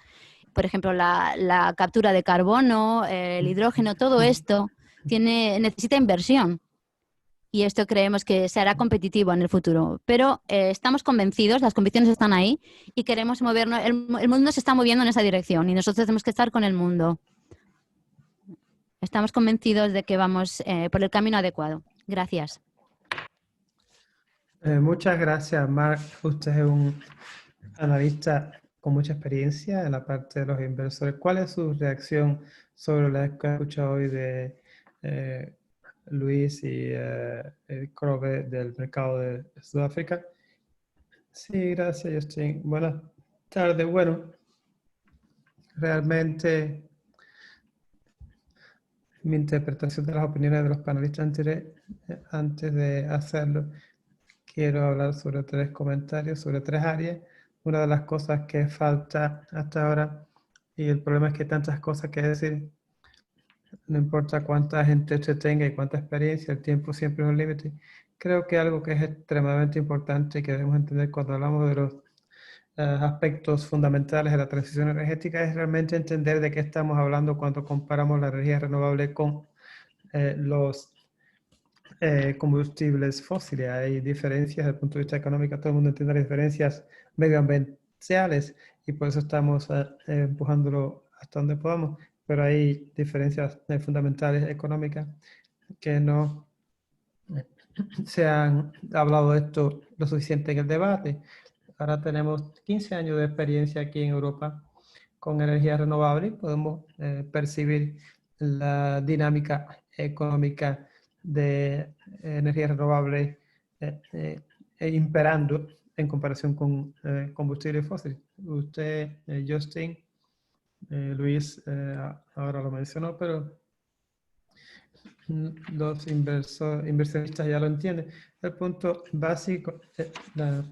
S2: Por ejemplo, la captura de carbono, el hidrógeno, todo esto necesita inversión. Y esto creemos que se hará competitivo en el futuro. Pero estamos convencidos, las convicciones están ahí y queremos movernos. El mundo se está moviendo en esa dirección y nosotros tenemos que estar con el mundo. Estamos convencidos de que vamos por el camino adecuado. Gracias.
S1: Muchas gracias, Mark. Usted es un analista con mucha experiencia en la parte de los inversores. ¿Cuál es su reacción sobre la que ha escuchado hoy de Luis y Krove del mercado de Sudáfrica? Sí, gracias, Justin. Buenas tardes. Bueno, realmente mi interpretación de las opiniones de los panelistas antes de hacerlo, quiero hablar sobre 3 comentarios, sobre 3 áreas. Una de las cosas que falta hasta ahora, y el problema es que hay tantas cosas que decir, no importa cuánta gente usted tenga y cuánta experiencia, el tiempo siempre es un límite. Creo que algo que es extremadamente importante y que debemos entender cuando hablamos de los aspectos fundamentales de la transición energética es realmente entender de qué estamos hablando cuando comparamos la energía renovable con los combustibles fósiles. Hay diferencias desde el punto de vista económico, todo el mundo entiende las diferencias medioambientales y por eso estamos empujándolo hasta donde podamos, pero hay diferencias fundamentales económicas que no se han hablado de esto lo suficiente en el debate. Ahora tenemos 15 años de experiencia aquí en Europa con energías renovables. Podemos percibir la dinámica económica de energías renovables imperando en comparación con combustibles fósiles. Usted, Justin, Luis, ahora lo mencionó, pero los inversionistas ya lo entienden. El punto básico, la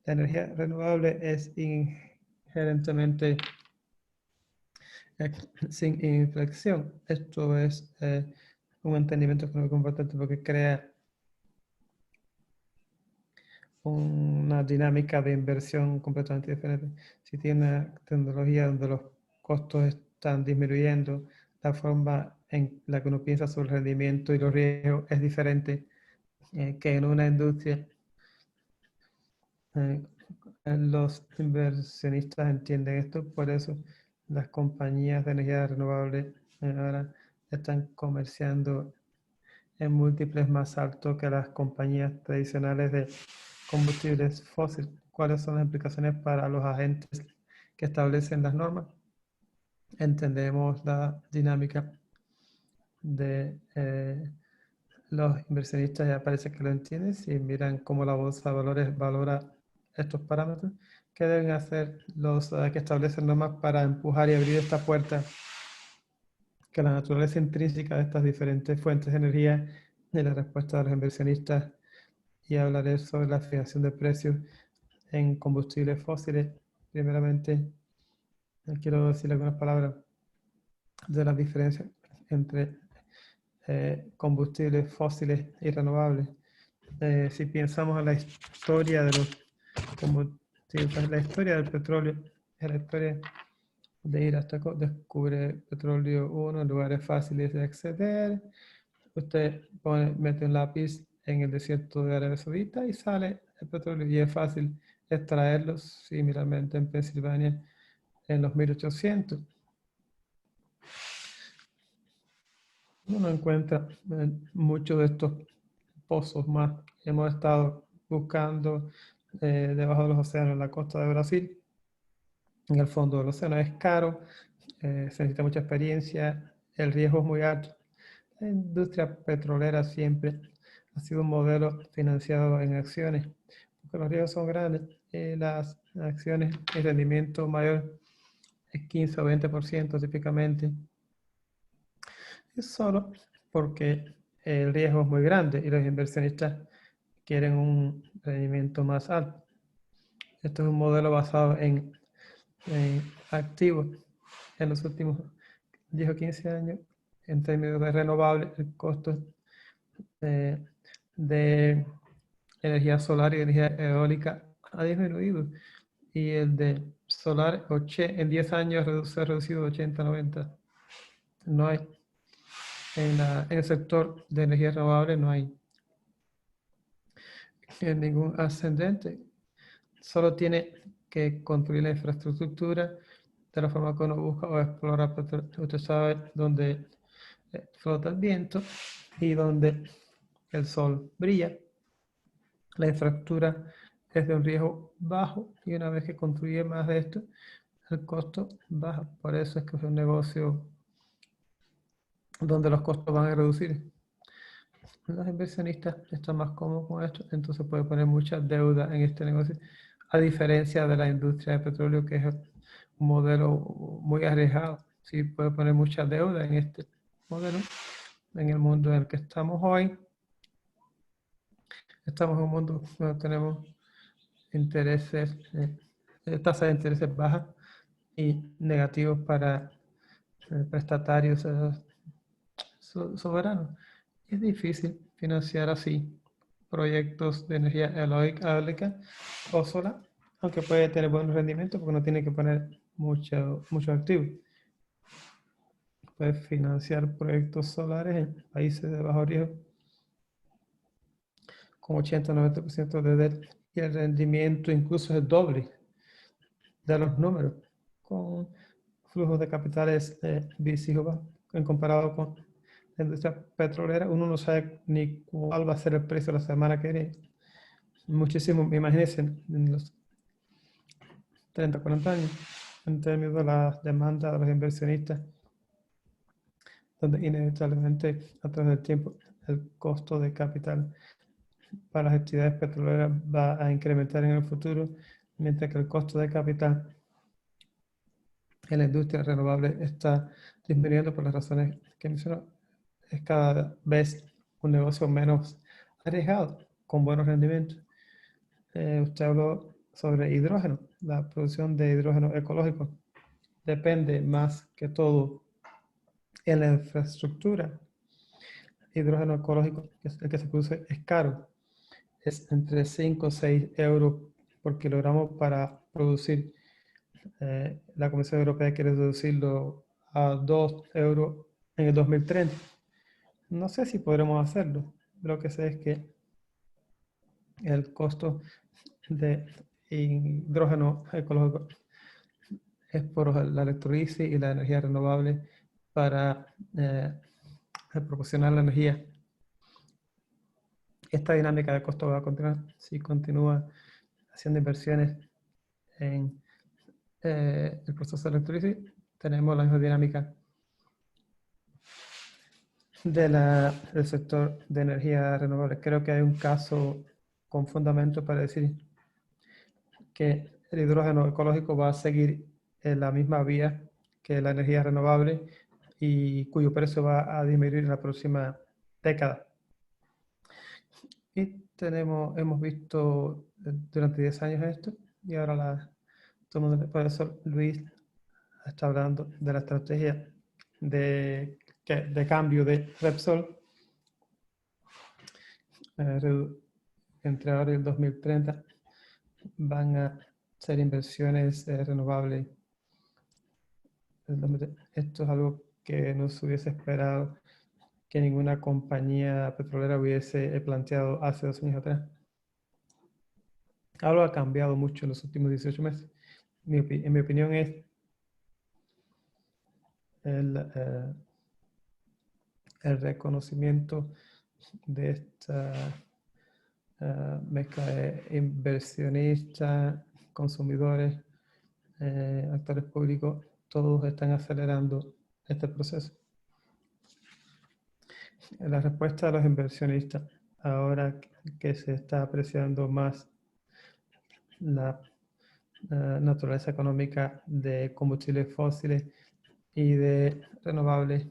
S1: energía renovable es inherentemente sin inflexión. Esto es un entendimiento muy importante porque crea una dinámica de inversión completamente diferente. Si tiene una tecnología donde los costos están disminuyendo, la forma en la que uno piensa sobre el rendimiento y los riesgos es diferente que en una industria. Los inversionistas entienden esto, por eso las compañías de energía renovable ahora están comerciando en múltiples más alto que las compañías tradicionales de combustibles fósiles. ¿Cuáles son las implicaciones para los agentes que establecen las normas? Entendemos la dinámica de los inversionistas, ya parece que lo entienden. Si miran cómo la bolsa de valores valora estos parámetros, ¿qué deben hacer los que establecen normas para empujar y abrir esta puerta que la naturaleza intrínseca de estas diferentes fuentes de energía y la respuesta de los inversionistas? Y hablaré sobre la fijación de precios en combustibles fósiles. Primeramente, quiero decir algunas palabras de las diferencias entre combustibles fósiles y renovables. Si pensamos en la historia de los combustibles, la historia del petróleo, es la historia de ir hasta descubre petróleo 1 en lugares fáciles de acceder. Usted mete un lápiz en el desierto de Arabia Saudita y sale el petróleo, y es fácil extraerlo, similarmente en Pensilvania en los 1800. Uno encuentra muchos de estos pozos más. Hemos estado buscando debajo de los océanos en la costa de Brasil, en el fondo del océano. Es caro, se necesita mucha experiencia, el riesgo es muy alto. La industria petrolera siempre ha sido un modelo financiado en acciones, porque los riesgos son grandes. Las acciones, el rendimiento mayor es 15 o 20% típicamente. Es solo porque el riesgo es muy grande y los inversionistas quieren un rendimiento más alto. Esto es un modelo basado en activos. En los últimos 10 o 15 años, en términos de renovables, el costo de energía solar y energía eólica ha disminuido, y el de solar en 10 años se ha reducido de 80 a 90. No hay, en el sector de energía renovable no hay ningún ascendente. Solo tiene que construir la infraestructura de la forma que uno busca o explora. Usted sabe dónde flota el viento y donde el sol brilla. La infraestructura es de un riesgo bajo, y una vez que construye más de esto, el costo baja. Por eso es que es un negocio donde los costos van a reducir. Los inversionistas están más cómodos con esto, entonces puede poner mucha deuda en este negocio, a diferencia de la industria de petróleo, que es un modelo muy arriesgado. Sí, puede poner mucha deuda en este modelo. En el mundo en el que estamos hoy, estamos en un mundo donde tenemos intereses, tasas de intereses bajas y negativos para prestatarios soberanos. Es difícil financiar así proyectos de energía eólica o solar, aunque puede tener buenos rendimientos porque no tiene que poner mucho activo. Puede financiar proyectos solares en países de bajo riesgo con 80-90% de deuda, y el rendimiento incluso es doble de los números, con flujos de capitales visivos en comparado con la industria petrolera. Uno no sabe ni cuál va a ser el precio la semana que viene. Muchísimo, imagínense, en los 30, 40 años, en términos de la demanda de los inversionistas, donde inevitablemente a través del tiempo el costo de capital para las actividades petroleras va a incrementar en el futuro, mientras que el costo de capital en la industria renovable está disminuyendo por las razones que menciono. Es cada vez un negocio menos arriesgado, con buenos rendimientos. Usted habló sobre hidrógeno. La producción de hidrógeno ecológico depende más que todo en la infraestructura. Hidrógeno ecológico, que es el que se produce, es caro. Es entre 5 o 6 euros por kilogramo para producir. La Comisión Europea quiere reducirlo a 2 euros en el 2030. No sé si podremos hacerlo. Lo que sé es que el costo de hidrógeno ecológico es por la electrolisis y la energía renovable para proporcionar la energía. esta dinámica de costo va a continuar. Si continúa haciendo inversiones en el proceso de electricidad, tenemos la misma dinámica del sector de energía renovable. Creo que hay un caso con fundamento para decir que el hidrógeno ecológico va a seguir en la misma vía que la energía renovable y cuyo precio va a disminuir en la próxima década. Y hemos visto durante 10 años esto, y ahora el profesor Luis está hablando de la estrategia de cambio de Repsol entre ahora y el 2030. Van a ser inversiones renovables. Esto es algo que no se hubiese esperado que ninguna compañía petrolera hubiese planteado hace 2 años atrás. Algo ha cambiado mucho en los últimos 18 meses. En mi opinión es el reconocimiento de esta mezcla de inversionistas, consumidores, actores públicos, todos están acelerando este proceso. La respuesta de los inversionistas, ahora que se está apreciando más la naturaleza económica de combustibles fósiles y de renovables,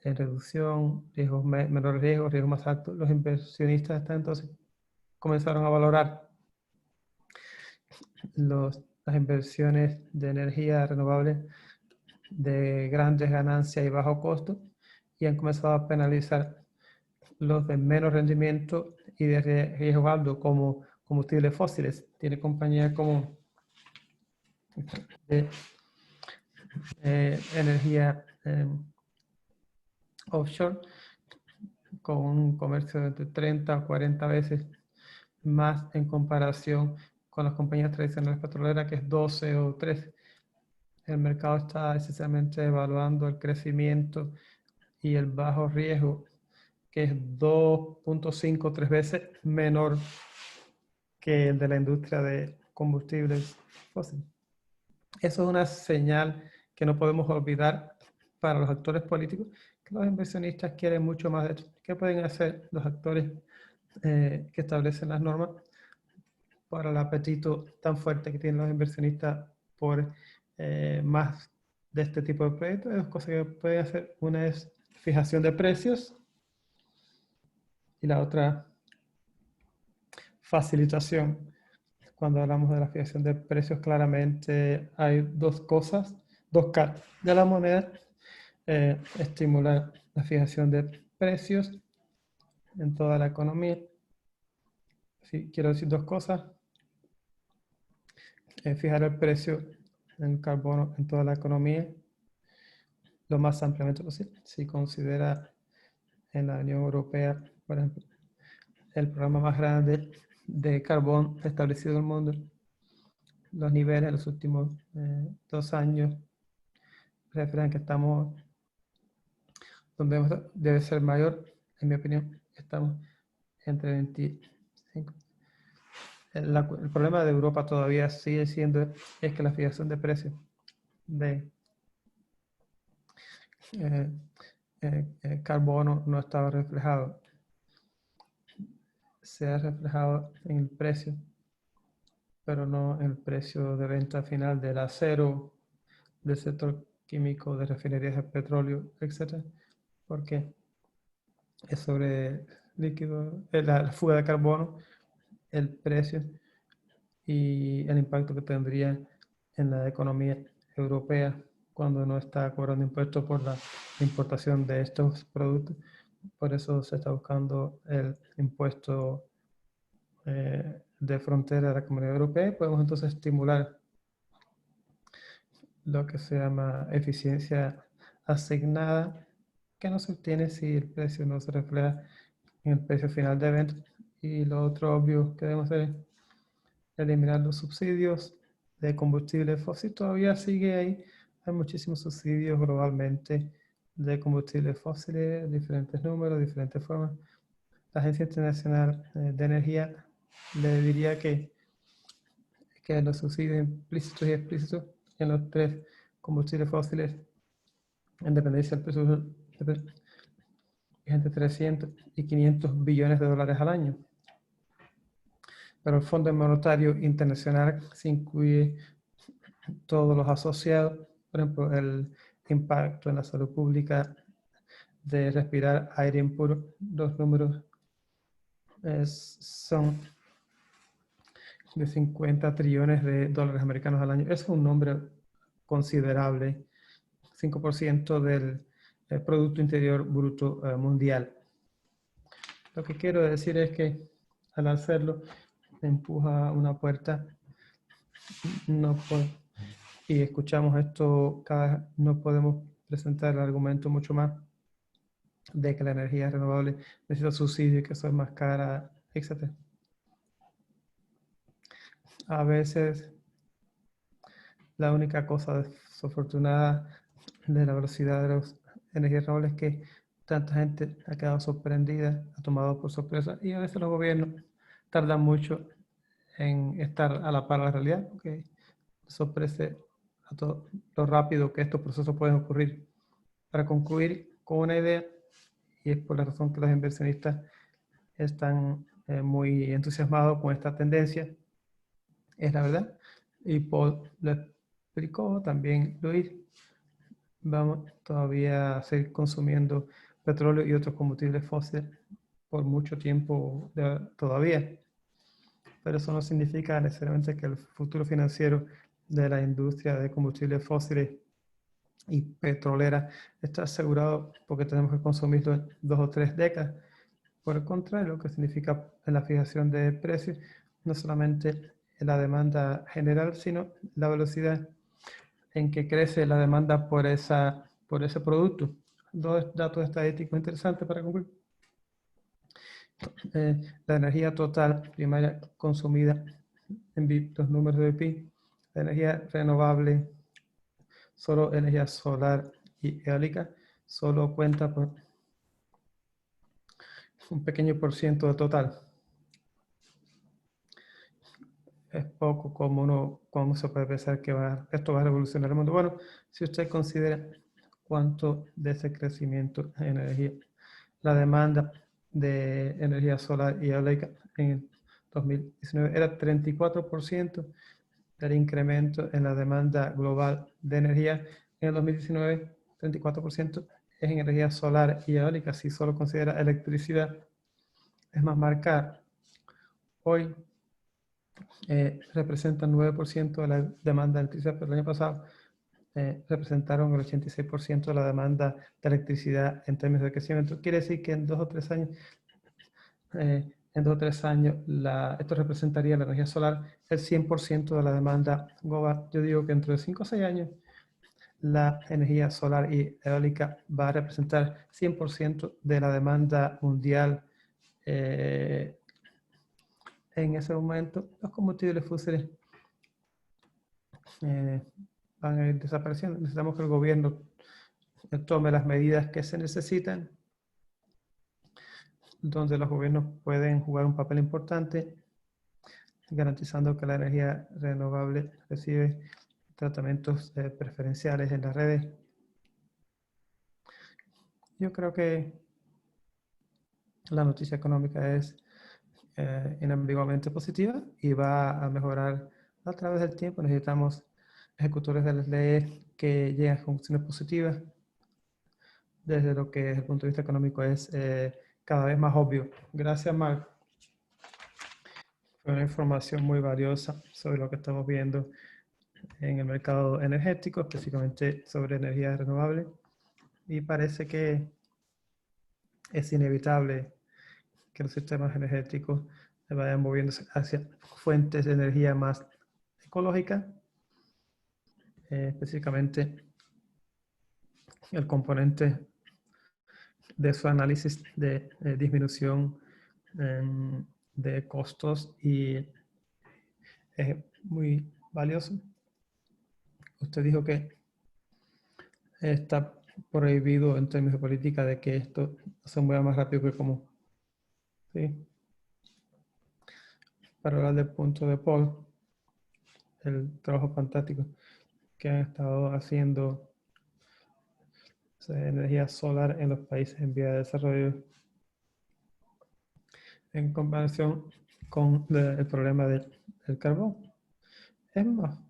S1: en reducción, riesgos menores riesgos más altos, los inversionistas están entonces comenzaron a valorar las inversiones de energía renovable de grandes ganancias y bajo costo, y han comenzado a penalizar los de menos rendimiento y de riesgo alto como combustibles fósiles. Tiene compañías como de energía offshore con un comercio de entre 30 o 40 veces más en comparación con las compañías tradicionales petroleras, que es 12 o 13. El mercado está esencialmente evaluando el crecimiento y el bajo riesgo, que es 2.5 o 3 veces menor que el de la industria de combustibles fósiles. Eso es una señal que no podemos olvidar para los actores políticos, que los inversionistas quieren mucho más de esto. ¿Qué pueden hacer los actores que establecen las normas para el apetito tan fuerte que tienen los inversionistas por más de este tipo de proyectos? Hay dos cosas que pueden hacer. Una es fijación de precios y la otra facilitación. Cuando hablamos de la fijación de precios, claramente hay dos cosas, dos caras de la moneda. Estimular la fijación de precios en toda la economía. Sí, quiero decir dos cosas. Fijar el precio en carbono en toda la economía lo más ampliamente posible. Si considera en la Unión Europea, por ejemplo, el programa más grande de carbón establecido en el mundo, los niveles en los últimos 2 años refieren que estamos donde debe ser mayor, en mi opinión, estamos entre 25. El problema de Europa todavía sigue siendo es que la fijación de precios de carbono no estaba reflejado. Se ha reflejado en el precio, pero no en el precio de venta final del acero, del sector químico, de refinerías de petróleo, etc. Porque es sobre líquido, la fuga de carbono, el precio y el impacto que tendría en la economía europea cuando no está cobrando impuestos por la importación de estos productos. Por eso se está buscando el impuesto de frontera de la Comunidad Europea. Podemos entonces estimular lo que se llama eficiencia asignada, que no se obtiene si el precio no se refleja en el precio final de venta. Y lo otro obvio que debemos hacer es eliminar los subsidios de combustible fósil. Todavía sigue ahí. Hay muchísimos subsidios globalmente de combustibles fósiles, diferentes números, diferentes formas. la Agencia Internacional de Energía le diría que los subsidios implícitos y explícitos en los tres combustibles fósiles en dependencia del precio es entre 300 y 500 billones de dólares al año. Pero el Fondo Monetario Internacional se incluye todos los asociados, por ejemplo, el impacto en la salud pública de respirar aire impuro. Los números son de 50 trillones de dólares americanos al año. Es un número considerable, 5% del Producto Interior Bruto mundial. Lo que quiero decir es que al hacerlo empuja una puerta, y escuchamos esto, no podemos presentar el argumento mucho más de que la energía renovable necesita subsidio y que eso es más cara, etc. A veces la única cosa desafortunada de la velocidad de las energías renovables es que tanta gente ha quedado sorprendida, ha tomado por sorpresa, y a veces los gobiernos tardan mucho en estar a la par de la realidad, porque sorprende a todo lo rápido que estos procesos pueden ocurrir. Para concluir con una idea, y es por la razón que los inversionistas están muy entusiasmados con esta tendencia, es la verdad, y Paul lo explicó, también Luis, vamos todavía a seguir consumiendo petróleo y otros combustibles fósiles por mucho tiempo todavía, pero eso no significa necesariamente que el futuro financiero de la industria de combustibles fósiles y petrolera está asegurado porque tenemos que consumirlo en 2 o 3 décadas. Por el contrario, lo que significa en la fijación de precios no solamente la demanda general, sino la velocidad en que crece la demanda por ese producto. Dos datos estadísticos interesantes para concluir. La energía total primaria consumida en los números de PIB, la energía renovable, solo energía solar y eólica, solo cuenta por un pequeño por ciento del total. Es poco como se puede pensar que esto va a revolucionar el mundo. Bueno, si usted considera cuánto de ese crecimiento en energía, la demanda de energía solar y eólica en el 2019 era 34% del incremento en la demanda global de energía. En el 2019, 34% es en energía solar y eólica. Si solo considera electricidad, es más marcada. Hoy representan 9% de la demanda de electricidad, pero el año pasado representaron el 86% de la demanda de electricidad en términos de crecimiento. Quiere decir que en 2 o 3 años, esto representaría la energía solar el 100% de la demanda global. Yo digo que dentro de 5 o 6 años la energía solar y eólica va a representar 100% de la demanda mundial. En ese momento, los combustibles fósiles van a ir desapareciendo. Necesitamos que el gobierno tome las medidas que se necesitan, donde los gobiernos pueden jugar un papel importante, garantizando que la energía renovable recibe tratamientos preferenciales en las redes. Yo creo que la noticia económica es inambiguamente positiva y va a mejorar a través del tiempo. Necesitamos ejecutores de las leyes que lleguen a conclusiones positivas. Desde lo que desde el punto de vista económico es cada vez más obvio. Gracias, Mark. Fue una información muy valiosa sobre lo que estamos viendo en el mercado energético, específicamente sobre energías renovables. Y parece que es inevitable que los sistemas energéticos se vayan moviéndose hacia fuentes de energía más ecológicas, específicamente el componente de su análisis de disminución de costos y es muy valioso. Usted dijo que está prohibido en términos de política de que esto se mueva más rápido que como Sí. Para hablar del punto de Paul, el trabajo fantástico que han estado haciendo energía solar en los países en vía de desarrollo en comparación con el problema del carbón. Es más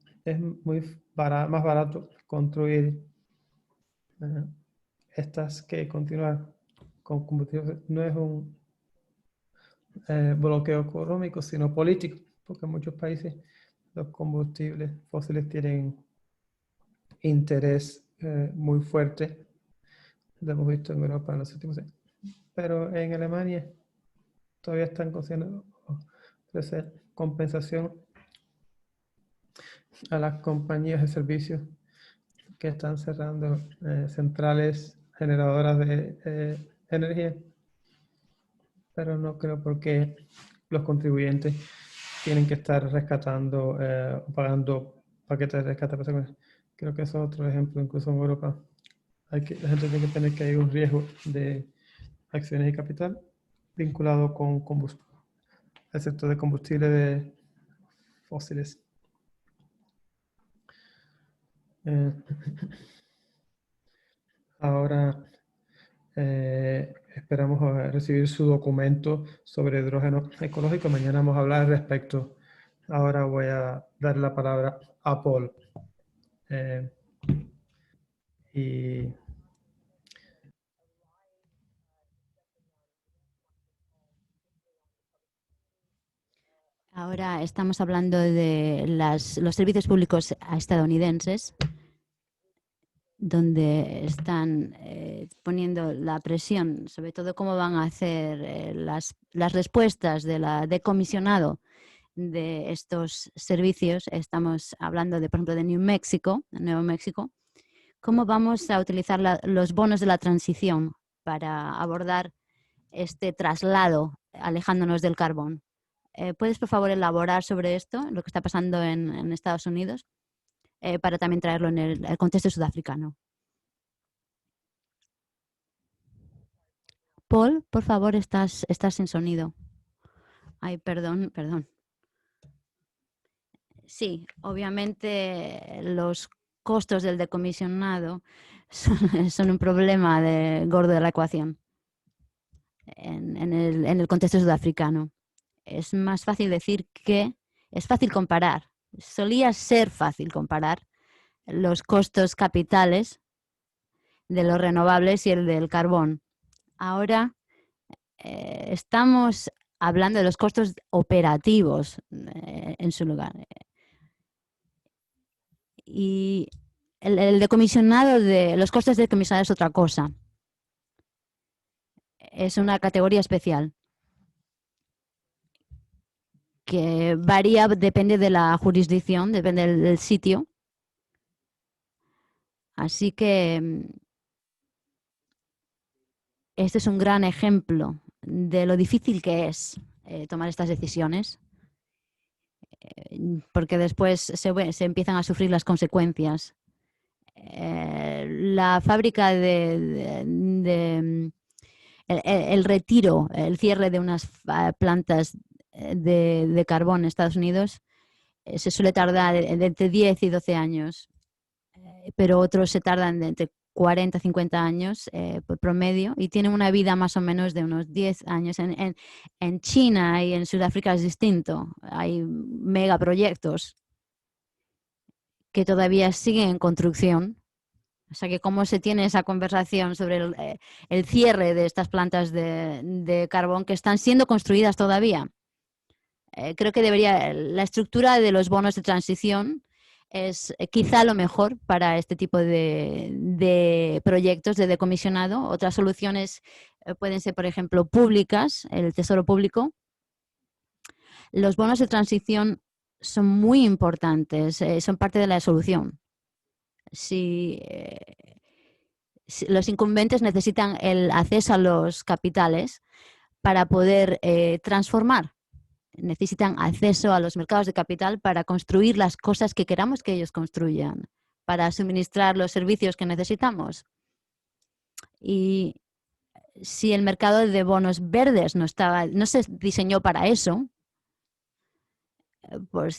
S1: barato construir estas que continuar con combustibles. No es un bloqueo económico, sino político, porque en muchos países los combustibles fósiles tienen interés muy fuerte. Lo hemos visto en Europa en los últimos años. Pero en Alemania todavía están consiguiendo ofrecer compensación a las compañías de servicios que están cerrando centrales generadoras de energía. Pero no creo por qué los contribuyentes tienen que estar rescatando o pagando paquetes de rescate. Creo que eso es otro ejemplo, incluso en Europa. La gente tiene que tener que hay un riesgo de acciones y capital vinculado con el sector de combustible de fósiles. Ahora esperamos recibir su documento sobre hidrógeno ecológico. Mañana vamos a hablar al respecto. Ahora voy a dar la palabra a Paul. Y
S2: Ahora estamos hablando de los servicios públicos estadounidenses, donde están poniendo la presión, sobre todo cómo van a hacer las respuestas de comisionado de estos servicios. Estamos hablando, por ejemplo, de Nuevo México. ¿Cómo vamos a utilizar los bonos de la transición para abordar este traslado, alejándonos del carbón? ¿Puedes, por favor, elaborar sobre esto, lo que está pasando en Estados Unidos, para también traerlo en el contexto sudafricano? Paul, por favor, estás sin sonido. Ay, perdón. Sí, obviamente los costos del decomisionado son un problema gordo de la ecuación en el contexto sudafricano. Es más fácil decir que es fácil comparar. Solía ser fácil comparar los costos capitales de los renovables y el del carbón. Ahora estamos hablando de los costos operativos en su lugar. Y el decomisionado los costos de decomisionado es otra cosa. Es una categoría especial que varía, depende de la jurisdicción, depende del sitio. Así que este es un gran ejemplo de lo difícil que es tomar estas decisiones, porque después se empiezan a sufrir las consecuencias. La fábrica el retiro, el cierre de unas plantas de carbón en Estados Unidos se suele tardar de entre 10 y 12 años, pero otros se tardan de entre 40 y 50 años por promedio y tienen una vida más o menos de unos 10 años. En China y en Sudáfrica es distinto. Hay megaproyectos que todavía siguen en construcción. O sea que cómo se tiene esa conversación sobre el cierre de estas plantas de carbón que están siendo construidas todavía. Creo que la estructura de los bonos de transición es quizá lo mejor para este tipo de proyectos de decomisionado. Otras soluciones pueden ser, por ejemplo, públicas, el Tesoro Público. Los bonos de transición son muy importantes, son parte de la solución. Si los incumbentes necesitan el acceso a los capitales para poder transformar. Necesitan acceso a los mercados de capital para construir las cosas que queramos que ellos construyan, para suministrar los servicios que necesitamos. Y si el mercado de bonos verdes no se diseñó para eso. Por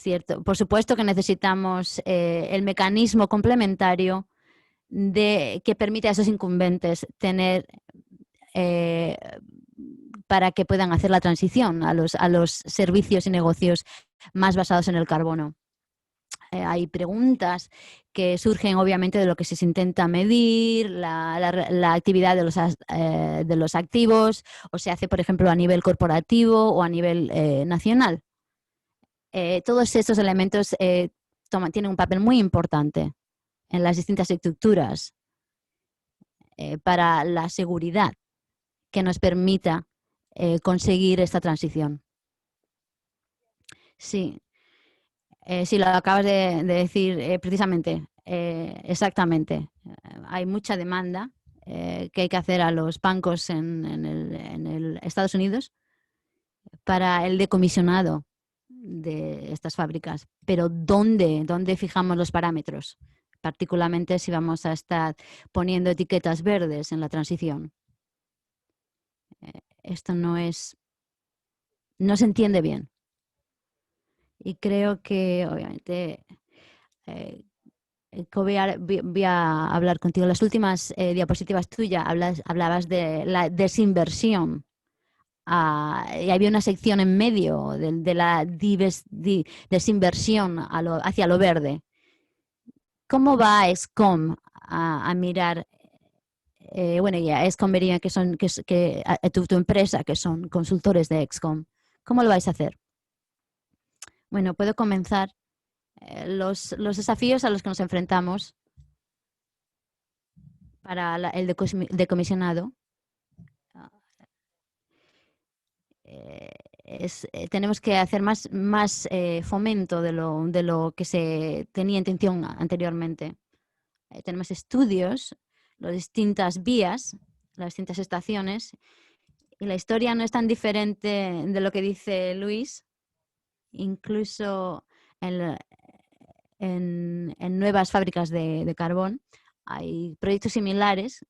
S2: supuesto que necesitamos el mecanismo complementario que permite a esos incumbentes tener para que puedan hacer la transición a los servicios y negocios más basados en el carbono. Hay preguntas que surgen obviamente de lo que se intenta medir, la actividad de los activos, o se hace, por ejemplo, a nivel corporativo o a nivel nacional. Todos estos elementos tienen un papel muy importante en las distintas estructuras para la seguridad que nos permita conseguir esta transición. Sí, sí, lo acabas de decir precisamente, exactamente. Hay mucha demanda que hay que hacer a los bancos en el Estados Unidos para el decomisionado de estas fábricas. Pero ¿dónde fijamos los parámetros? Particularmente si vamos a estar poniendo etiquetas verdes en la transición. Esto no se entiende bien. Y creo que, obviamente, voy a hablar contigo. Las últimas diapositivas tuyas hablabas de la desinversión. Y había una sección en medio de la desinversión hacia lo verde. ¿Cómo va ESCOM a mirar? Bueno, ya ESCOM vería que son tu empresa, que son consultores de ESCOM. ¿Cómo lo vais a hacer? Bueno, puedo comenzar. Los desafíos a los que nos enfrentamos para el decomisionado tenemos que hacer más fomento de lo que se tenía intención anteriormente. Tenemos estudios, las distintas vías, las distintas estaciones, y la historia no es tan diferente de lo que dice Luis, incluso en nuevas fábricas de carbón. Hay proyectos similares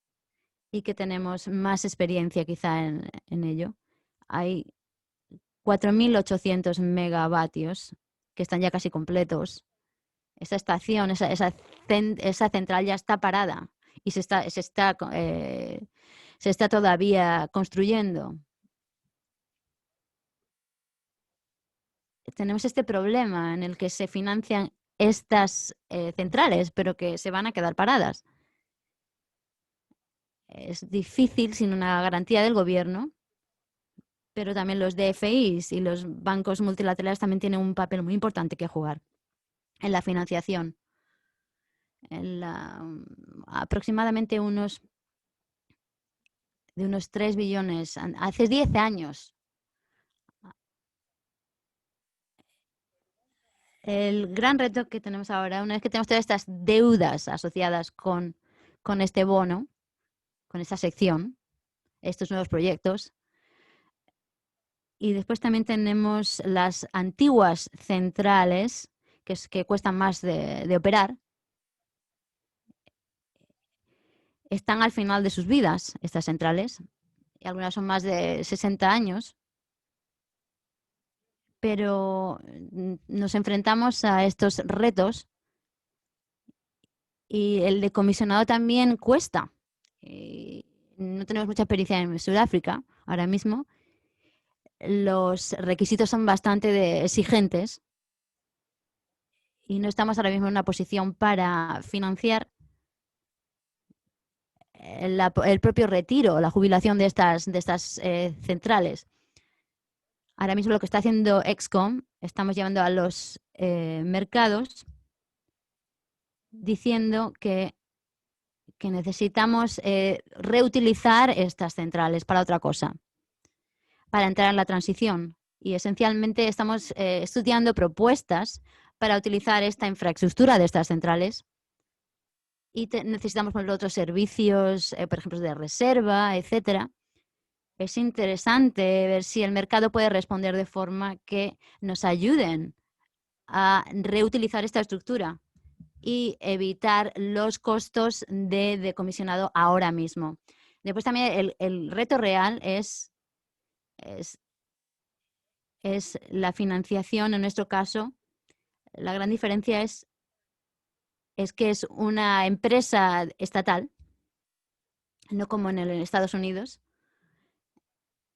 S2: y que tenemos más experiencia quizá en ello. Hay 4.800 megavatios que están ya casi completos. Esa estación, esa central ya está parada y se está todavía construyendo. Tenemos este problema en el que se financian estas centrales, pero que se van a quedar paradas. Es difícil sin una garantía del gobierno, pero también los DFIs y los bancos multilaterales también tienen un papel muy importante que jugar en la financiación. Aproximadamente unos 3 billones, hace 10 años. El gran reto que tenemos ahora, una vez que tenemos todas estas deudas asociadas con este bono, con esta sección, estos nuevos proyectos, y después también tenemos las antiguas centrales que cuestan más de operar, están al final de sus vidas, estas centrales, y algunas son más de 60 años, pero nos enfrentamos a estos retos y el decomisionado también cuesta. No tenemos mucha experiencia en Sudáfrica ahora mismo. Los requisitos son bastante exigentes y no estamos ahora mismo en una posición para financiar el propio retiro, la jubilación de estas centrales. Ahora mismo lo que está haciendo ExCom, estamos llevando a los mercados diciendo que necesitamos reutilizar estas centrales para otra cosa, para entrar en la transición. Y esencialmente estamos estudiando propuestas para utilizar esta infraestructura de estas centrales. Y necesitamos poner otros servicios, por ejemplo, de reserva, etcétera. Es interesante ver si el mercado puede responder de forma que nos ayuden a reutilizar esta estructura y evitar los costos de decomisionado ahora mismo. Después también el reto real es la financiación. En nuestro caso, la gran diferencia es que es una empresa estatal, no como en Estados Unidos,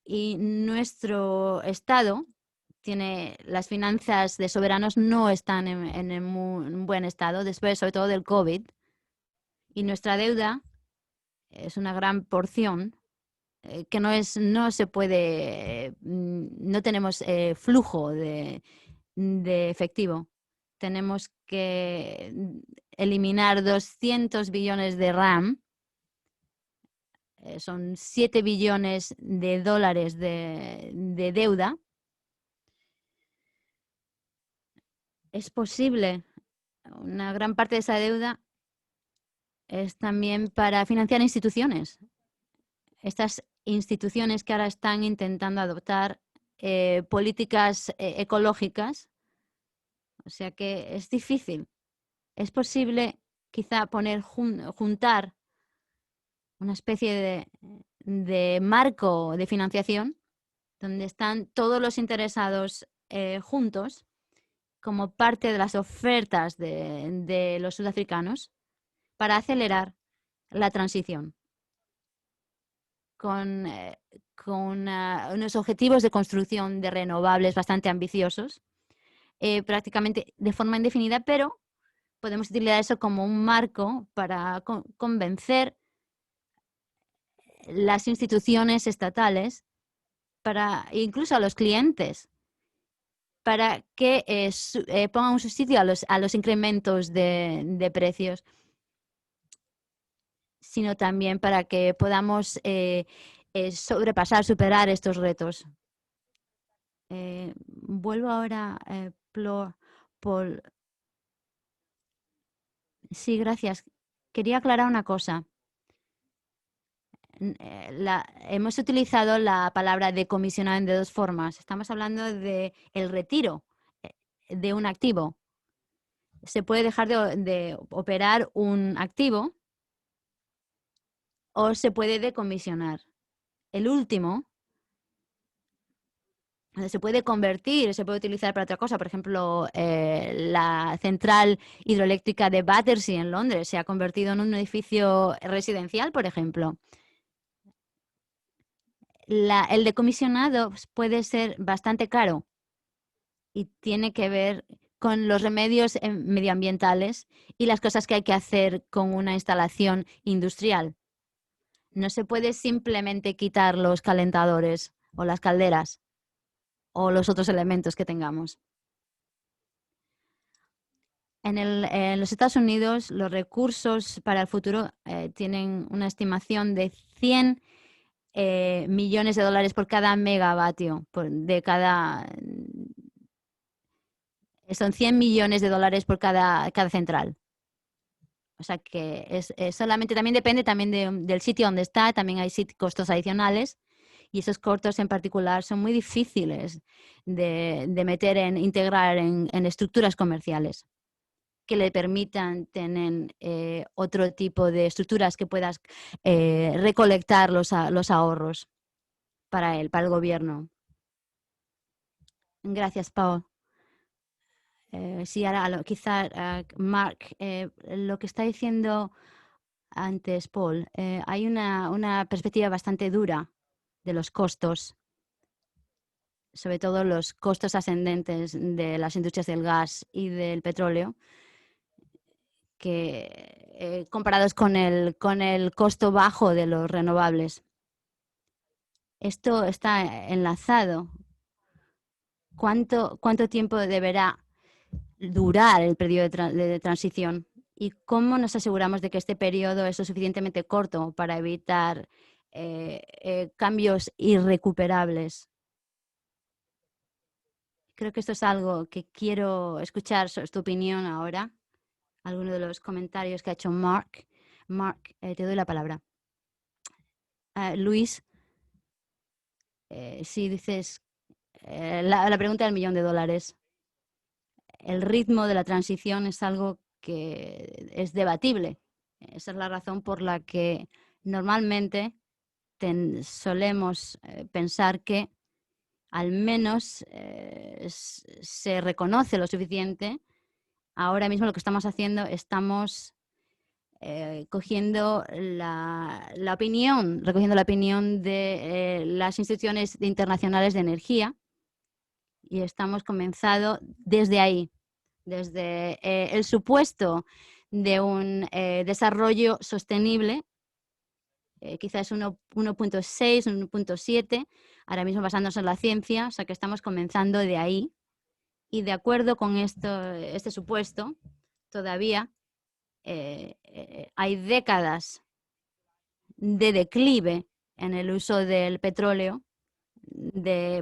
S2: y nuestro Estado tiene las finanzas de soberanos no están en un buen estado, después sobre todo del COVID, y nuestra deuda es una gran porción que no se puede, no tenemos flujo de efectivo. Tenemos que eliminar 200 billones de RAM, son 7 billones de dólares de deuda. Es posible, una gran parte de esa deuda es también para financiar instituciones. Estas instituciones que ahora están intentando adoptar políticas ecológicas, o sea que es difícil. Es posible quizá juntar una especie de marco de financiación donde están todos los interesados juntos como parte de las ofertas de los sudafricanos para acelerar la transición con unos objetivos de construcción de renovables bastante ambiciosos, prácticamente de forma indefinida, pero podemos utilizar eso como un marco para convencer las instituciones estatales, incluso a los clientes, para que pongan un subsidio a los incrementos de precios, sino también para que podamos superar estos retos. Vuelvo ahora, Paul. Sí, gracias. Quería aclarar una cosa. Hemos utilizado la palabra decomisionar de dos formas. Estamos hablando de el retiro de un activo. Se puede dejar de operar un activo o se puede decomisionar. El último se puede convertir, se puede utilizar para otra cosa. Por ejemplo, la central hidroeléctrica de Battersea en Londres se ha convertido en un edificio residencial, por ejemplo. El decomisionado puede ser bastante caro y tiene que ver con los remedios medioambientales y las cosas que hay que hacer con una instalación industrial. No se puede simplemente quitar los calentadores o las calderas o los otros elementos que tengamos. En los Estados Unidos, los recursos para el futuro tienen una estimación de 100 millones de dólares por cada megavatio, son 100 millones de dólares por cada central. O sea que solamente también depende del sitio donde está, también hay costos adicionales y esos costos en particular son muy difíciles de integrar en estructuras comerciales que le permitan tener otro tipo de estructuras que puedas recolectar los ahorros para el gobierno. Gracias, Pau. Sí, ahora quizá Mark, lo que está diciendo antes Paul, hay una perspectiva bastante dura de los costos, sobre todo los costos ascendentes de las industrias del gas y del petróleo, que comparados con el costo bajo de los renovables. Esto está enlazado. ¿Cuánto tiempo deberá durar el periodo de transición? ¿Y cómo nos aseguramos de que este periodo es lo suficientemente corto para evitar cambios irrecuperables? Creo que esto es algo que quiero escuchar tu opinión ahora. Alguno de los comentarios que ha hecho Mark. Mark, te doy la palabra. Luis, si dices la pregunta del $1.000.000. El ritmo de la transición es algo que es debatible. Esa es la razón por la que normalmente solemos pensar que al menos se reconoce lo suficiente. Ahora mismo lo que estamos haciendo, estamos recogiendo la opinión de las instituciones internacionales de energía, y estamos comenzando desde ahí, desde el supuesto de un desarrollo sostenible, quizás 1.6, 1.7, ahora mismo basándonos en la ciencia, o sea que estamos comenzando de ahí, y de acuerdo con este supuesto, todavía hay décadas de declive en el uso del petróleo,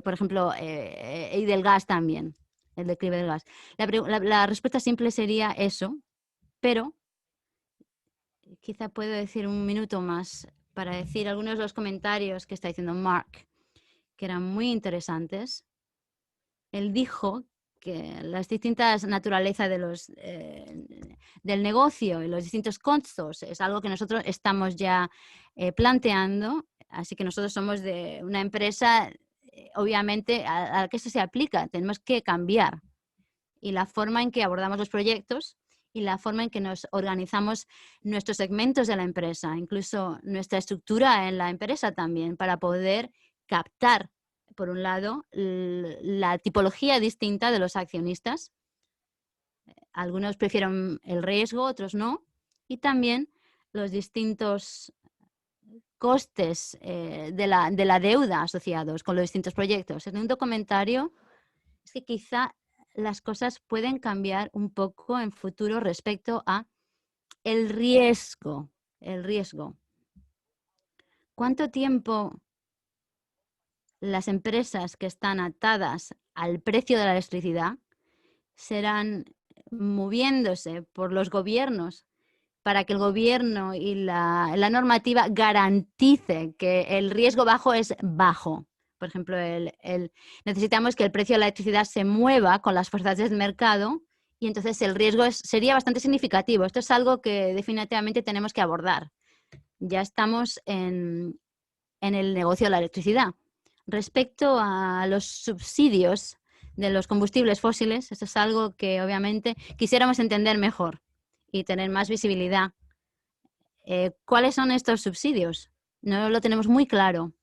S2: por ejemplo, y del gas también, el declive del gas. La respuesta simple sería eso, pero quizá puedo decir un minuto más para decir algunos de los comentarios que está diciendo Mark, que eran muy interesantes. Él dijo que las distintas naturalezas del negocio y los distintos costos es algo que nosotros estamos ya planteando, así que nosotros somos de una empresa, obviamente, a la que eso se aplica, tenemos que cambiar, y la forma en que abordamos los proyectos y la forma en que nos organizamos nuestros segmentos de la empresa, incluso nuestra estructura en la empresa también, para poder captar, por un lado, la tipología distinta de los accionistas. Algunos prefieren el riesgo, otros no, y también los distintos costes de la deuda asociados con los distintos proyectos. El segundo comentario es que quizá las cosas pueden cambiar un poco en futuro respecto a el riesgo. El riesgo. ¿Cuánto tiempo las empresas que están atadas al precio de la electricidad serán moviéndose por los gobiernos para que el gobierno y la normativa garantice que el riesgo bajo es bajo? Por ejemplo, necesitamos que el precio de la electricidad se mueva con las fuerzas del mercado, y entonces el riesgo sería bastante significativo. Esto es algo que definitivamente tenemos que abordar. Ya estamos en el negocio de la electricidad. Respecto a los subsidios de los combustibles fósiles, esto es algo que obviamente quisiéramos entender mejor y tener más visibilidad. ¿Cuáles son estos subsidios? No lo tenemos muy claro.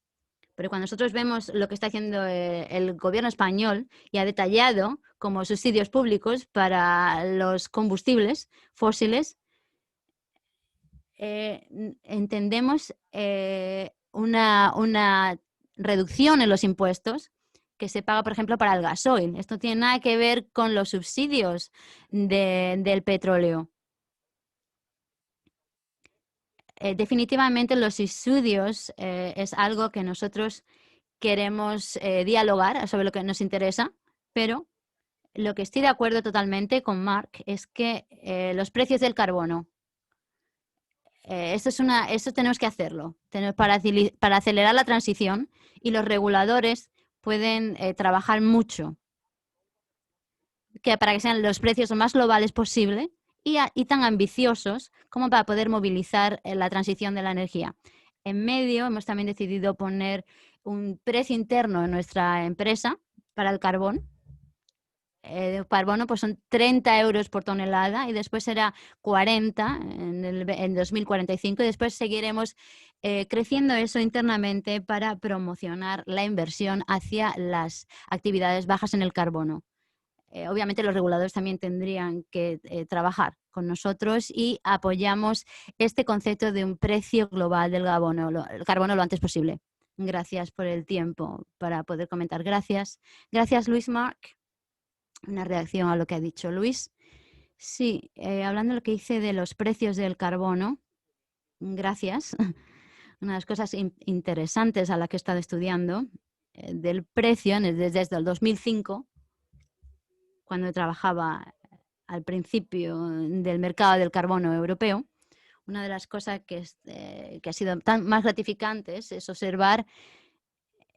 S2: Pero cuando nosotros vemos lo que está haciendo el gobierno español, y ha detallado como subsidios públicos para los combustibles fósiles, entendemos una reducción en los impuestos que se paga, por ejemplo, para el gasoil. Esto no tiene nada que ver con los subsidios del petróleo. Definitivamente los subsidios es algo que nosotros queremos dialogar sobre lo que nos interesa, pero lo que estoy de acuerdo totalmente con Mark es que los precios del carbono, esto tenemos que hacerlo para acelerar la transición, y los reguladores pueden trabajar mucho para que sean los precios lo más globales posible y tan ambiciosos como para poder movilizar la transición de la energía. En medio hemos también decidido poner un precio interno en nuestra empresa para el carbón. El carbono pues son 30 euros por tonelada, y después será 40 en 2045, y después seguiremos creciendo eso internamente para promocionar la inversión hacia las actividades bajas en el carbono. Obviamente los reguladores también tendrían que trabajar con nosotros, y apoyamos este concepto de un precio global del carbono lo antes posible. Gracias por el tiempo para poder comentar. Gracias. Gracias, Luis. Mark. Una reacción a lo que ha dicho Luis. Sí, hablando de lo que dice de los precios del carbono, gracias. Una de las cosas interesantes a la que he estado estudiando del precio desde el 2005, cuando trabajaba al principio del mercado del carbono europeo, una de las cosas que ha sido más gratificantes es observar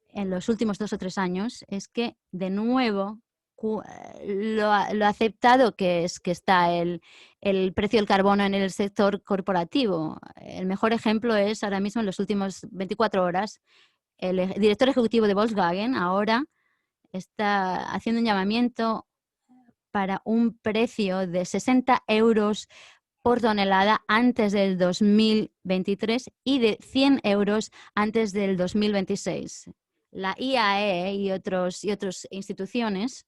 S2: en los últimos 2 o 3 años es que, de nuevo, lo aceptado que está el precio del carbono en el sector corporativo. El mejor ejemplo es ahora mismo, en los últimos 24 horas, el director ejecutivo de Volkswagen ahora está haciendo un llamamiento para un precio de 60 euros por tonelada antes del 2023 y de 100 euros antes del 2026. La IAE y otras instituciones,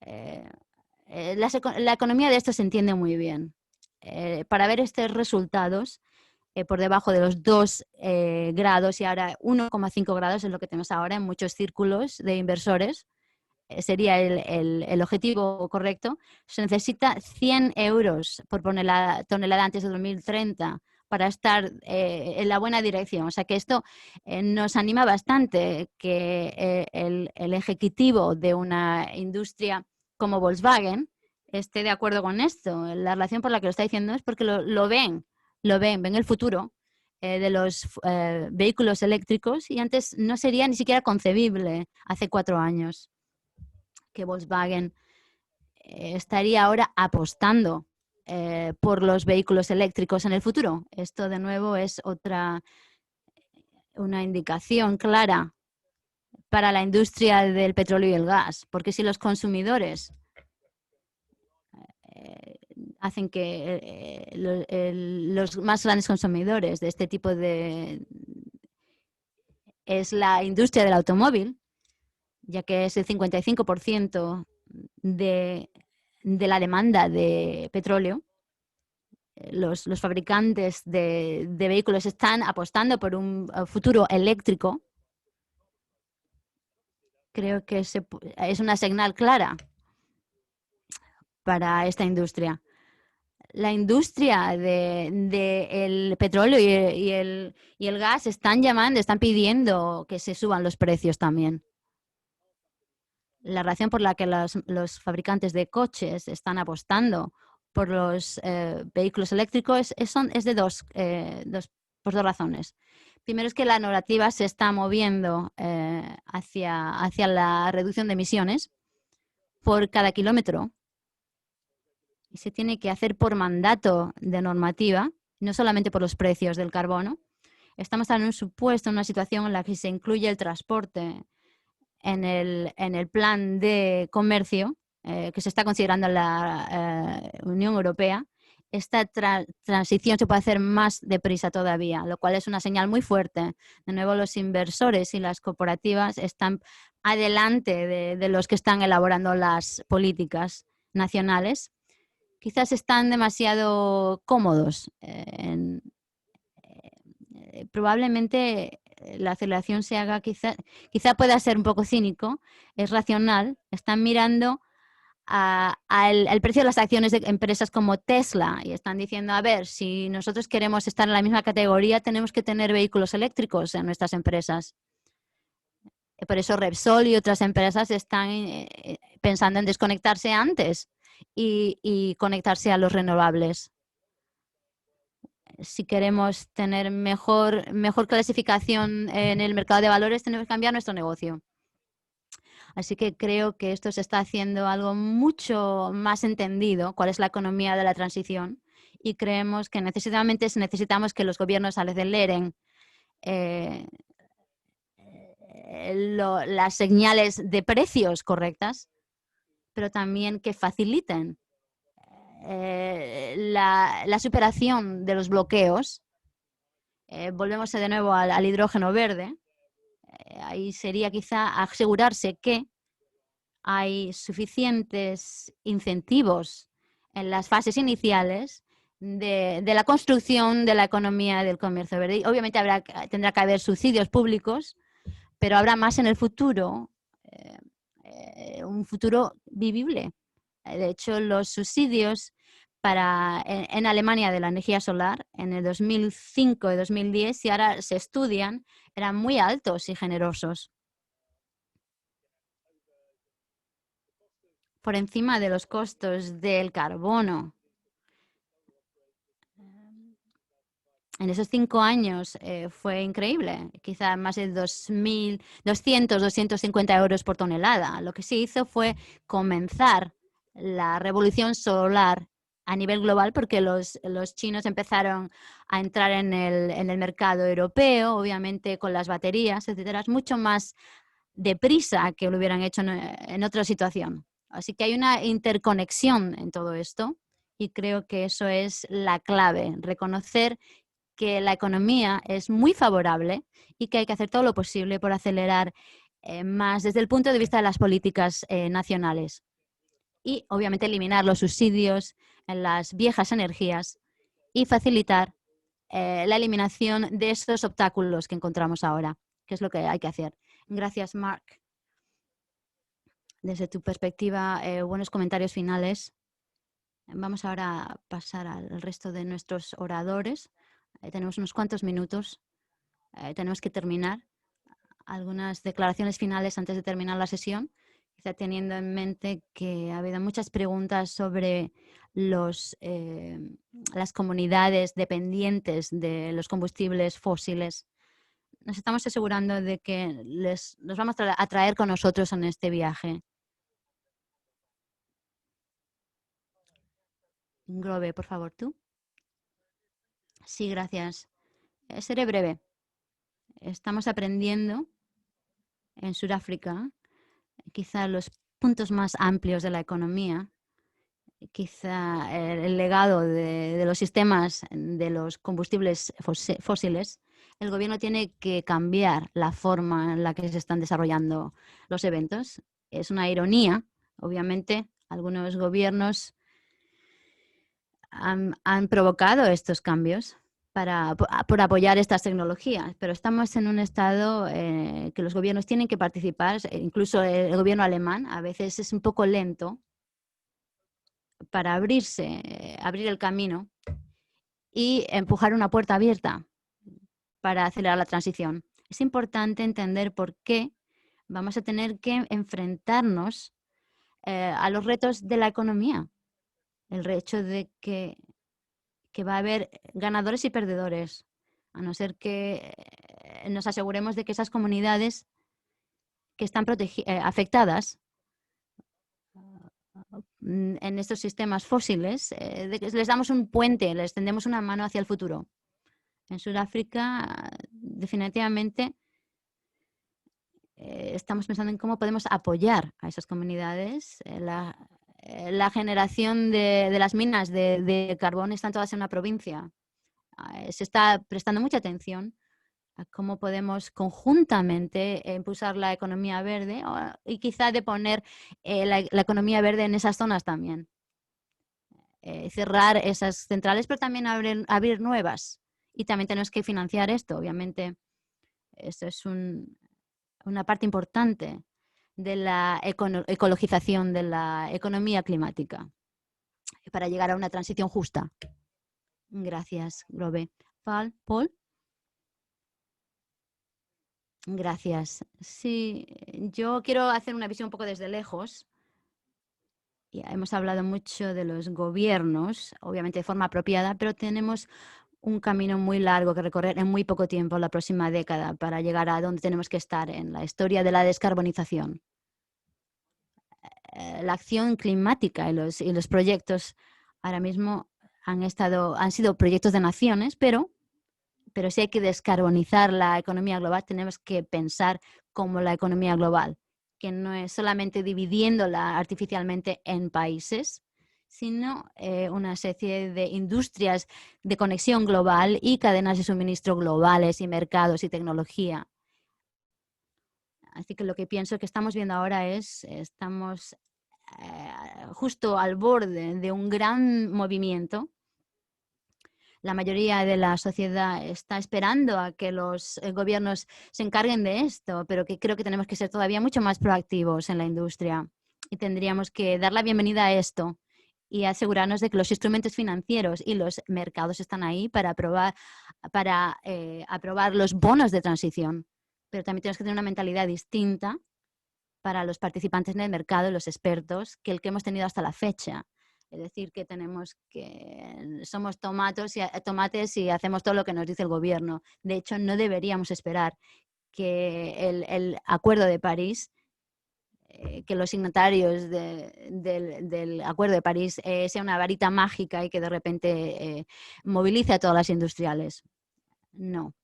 S2: la economía de esto se entiende muy bien. Para ver estos resultados, por debajo de los 2 grados y ahora 1,5 grados es lo que tenemos ahora en muchos círculos de inversores, sería el objetivo correcto. Se necesita 100 euros por tonelada antes de 2030 para estar en la buena dirección. O sea que esto nos anima bastante que el ejecutivo de una industria como Volkswagen esté de acuerdo con esto. La razón por la que lo está diciendo es porque ven el futuro de los vehículos eléctricos, y antes no sería ni siquiera concebible hace 4 años que Volkswagen estaría ahora apostando por los vehículos eléctricos en el futuro. Esto de nuevo es una indicación clara para la industria del petróleo y el gas, porque si los consumidores hacen que los más grandes consumidores de este tipo es la industria del automóvil, ya que es el 55% de la demanda de petróleo. Los fabricantes de vehículos están apostando por un futuro eléctrico. Creo que es una señal clara para esta industria. La industria del petróleo y el gas están pidiendo que se suban los precios también. La razón por la que los fabricantes de coches están apostando por los vehículos eléctricos es por 2 razones. Primero es que la normativa se está moviendo hacia la reducción de emisiones por cada kilómetro, y se tiene que hacer por mandato de normativa, no solamente por los precios del carbono. Estamos en una situación en la que se incluye el transporte en el plan de comercio que se está considerando en la Unión Europea. Esta transición se puede hacer más deprisa todavía, lo cual es una señal muy fuerte. De nuevo, los inversores y las corporativas están adelante de los que están elaborando las políticas nacionales. Quizás están demasiado cómodos. Probablemente la aceleración se haga, quizá pueda ser un poco cínico, es racional. Están mirando al precio de las acciones de empresas como Tesla y están diciendo, a ver, si nosotros queremos estar en la misma categoría, tenemos que tener vehículos eléctricos en nuestras empresas. Por eso Repsol y otras empresas están pensando en desconectarse antes y conectarse a los renovables. Si queremos tener mejor clasificación en el mercado de valores, tenemos que cambiar nuestro negocio. Así que creo que esto se está haciendo algo mucho más entendido, cuál es la economía de la transición, y creemos que necesitamos que los gobiernos aceleren las señales de precios correctas, pero también que faciliten la superación de los bloqueos. Volvemos de nuevo al hidrógeno verde. Ahí sería quizá asegurarse que hay suficientes incentivos en las fases iniciales de la construcción de la economía del comercio verde. Obviamente tendrá que haber subsidios públicos, pero habrá más en el futuro, un futuro vivible. De hecho, los subsidios en Alemania de la energía solar en el 2005 y 2010, si ahora se estudian, eran muy altos y generosos, por encima de los costos del carbono. en esos 5 años fue increíble, quizá más de 250 euros por tonelada. Lo que se hizo fue comenzar la revolución solar a nivel global porque los chinos empezaron a entrar en el mercado europeo, obviamente con las baterías, etcétera, es mucho más deprisa que lo hubieran hecho en otra situación. Así que hay una interconexión en todo esto y creo que eso es la clave, reconocer que la economía es muy favorable y que hay que hacer todo lo posible por acelerar más desde el punto de vista de las políticas nacionales. Y obviamente eliminar los subsidios en las viejas energías y facilitar la eliminación de esos obstáculos que encontramos ahora, que es lo que hay que hacer. Gracias, Mark. Desde tu perspectiva, buenos comentarios finales. Vamos ahora a pasar al resto de nuestros oradores. Tenemos unos cuantos minutos. Tenemos que terminar. Algunas declaraciones finales antes de terminar la sesión, quizá teniendo en mente que ha habido muchas preguntas sobre las comunidades dependientes de los combustibles fósiles. Nos estamos asegurando de que los vamos a traer con nosotros en este viaje. Grove, por favor, tú. Sí, gracias. Seré breve. Estamos aprendiendo en Sudáfrica quizá los puntos más amplios de la economía, quizá el legado de los sistemas de los combustibles fósiles. El gobierno tiene que cambiar la forma en la que se están desarrollando los eventos. Es una ironía, obviamente, algunos gobiernos han provocado estos cambios por apoyar estas tecnologías, pero estamos en un estado que los gobiernos tienen que participar, incluso el gobierno alemán a veces es un poco lento para abrir el camino y empujar una puerta abierta para acelerar la transición. Es importante entender por qué vamos a tener que enfrentarnos a los retos de la economía. El hecho de que va a haber ganadores y perdedores, a no ser que nos aseguremos de que esas comunidades que están afectadas en estos sistemas fósiles, de que les damos un puente, les tendemos una mano hacia el futuro. En Sudáfrica, definitivamente, estamos pensando en cómo podemos apoyar a esas comunidades. La generación de las minas de carbón están todas en una provincia. Se está prestando mucha atención a cómo podemos conjuntamente impulsar la economía verde y quizá de poner la economía verde en esas zonas también. Cerrar esas centrales, pero también abrir nuevas. Y también tenemos que financiar esto, obviamente. Esto es una parte importante de la ecologización de la economía climática para llegar a una transición justa. Gracias, Grove. Paul. Gracias. Sí, yo quiero hacer una visión un poco desde lejos. Ya hemos hablado mucho de los gobiernos, obviamente de forma apropiada, pero tenemos un camino muy largo que recorrer en muy poco tiempo, la próxima década, para llegar a donde tenemos que estar en la historia de la descarbonización. La acción climática y los proyectos ahora mismo han sido proyectos de naciones, pero si hay que descarbonizar la economía global, tenemos que pensar como la economía global, que no es solamente dividiéndola artificialmente en países, sino una serie de industrias de conexión global y cadenas de suministro globales y mercados y tecnología. Así que lo que pienso que estamos viendo ahora estamos justo al borde de un gran movimiento. La mayoría de la sociedad está esperando a que los gobiernos se encarguen de esto, pero que creo que tenemos que ser todavía mucho más proactivos en la industria y tendríamos que dar la bienvenida a esto y asegurarnos de que los instrumentos financieros y los mercados están ahí para aprobar los bonos de transición. Pero también tenemos que tener una mentalidad distinta para los participantes en el mercado y los expertos que el que hemos tenido hasta la fecha. Es decir, que somos tomates y hacemos todo lo que nos dice el gobierno. De hecho, no deberíamos esperar que el Acuerdo de París, que los signatarios del Acuerdo de París sea una varita mágica y que de repente movilice a todas las industriales. No.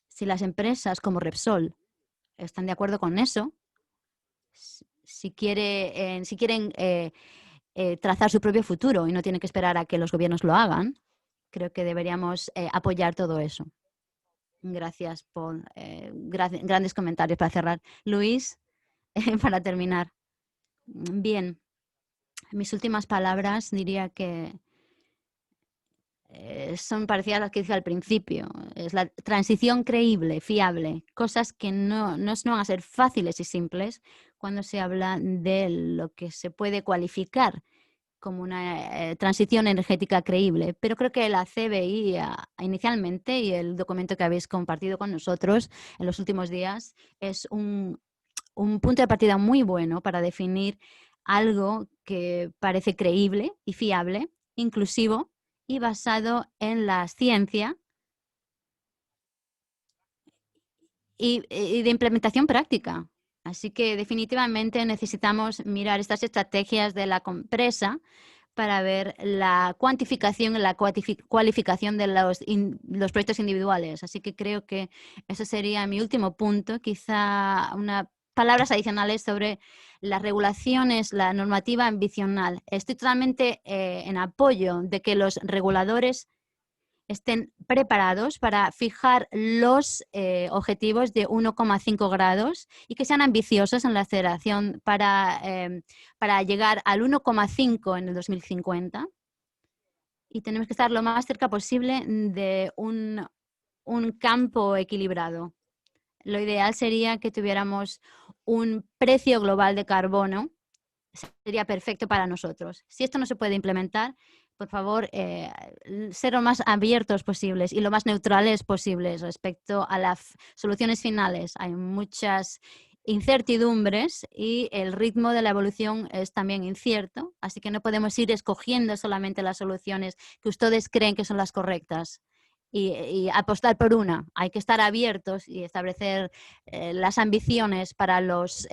S2: Si las empresas como Repsol están de acuerdo con eso, si quieren trazar su propio futuro y no tienen que esperar a que los gobiernos lo hagan, creo que deberíamos apoyar todo eso. Gracias, Paul. Grandes comentarios para cerrar. Luis, para terminar. Bien, mis últimas palabras diría que son parecidas a las que dije al principio. Es la transición creíble, fiable, cosas que no van a ser fáciles y simples cuando se habla de lo que se puede cualificar como una transición energética creíble. Pero creo que la CBI inicialmente y el documento que habéis compartido con nosotros en los últimos días es un punto de partida muy bueno para definir algo que parece creíble y fiable, inclusivo y basado en la ciencia y de implementación práctica. Así que definitivamente necesitamos mirar estas estrategias de la empresa para ver la cuantificación y la cualificación de los proyectos individuales. Así que creo que ese sería mi último punto. Quizá unas palabras adicionales sobre las regulaciones, la normativa ambicional. Estoy totalmente en apoyo de que los reguladores estén preparados para fijar los objetivos de 1,5 grados y que sean ambiciosos en la aceleración para llegar al 1,5 en el 2050. Y tenemos que estar lo más cerca posible de un campo equilibrado. Lo ideal sería que tuviéramos un precio global de carbono. Sería perfecto para nosotros. Si esto no se puede implementar, por favor, ser lo más abiertos posibles y lo más neutrales posibles respecto a las soluciones finales. Hay muchas incertidumbres y el ritmo de la evolución es también incierto, así que no podemos ir escogiendo solamente las soluciones que ustedes creen que son las correctas y apostar por una. Hay que estar abiertos y establecer las ambiciones para los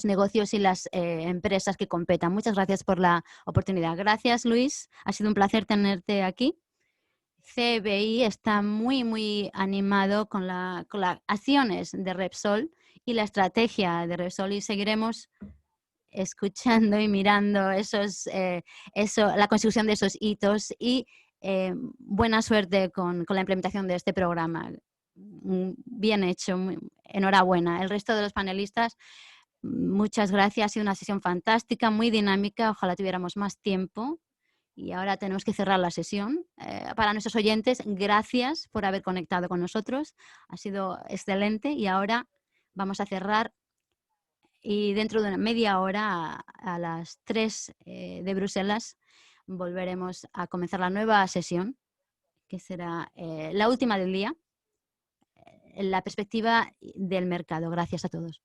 S2: negocios y las empresas que competan. Muchas gracias por la oportunidad. Gracias, Luis. Ha sido un placer tenerte aquí. CBI está muy, muy animado con las acciones de Repsol y la estrategia de Repsol y seguiremos escuchando y mirando la consecución de esos hitos y buena suerte con la implementación de este programa. Bien hecho, enhorabuena. El resto de los panelistas, muchas gracias, ha sido una sesión fantástica, muy dinámica, ojalá tuviéramos más tiempo. Y ahora tenemos que cerrar la sesión. Para nuestros oyentes, gracias por haber conectado con nosotros, ha sido excelente y ahora vamos a cerrar y dentro de una media hora, a las 3 de Bruselas, volveremos a comenzar la nueva sesión, que será la última del día, en la perspectiva del mercado. Gracias a todos.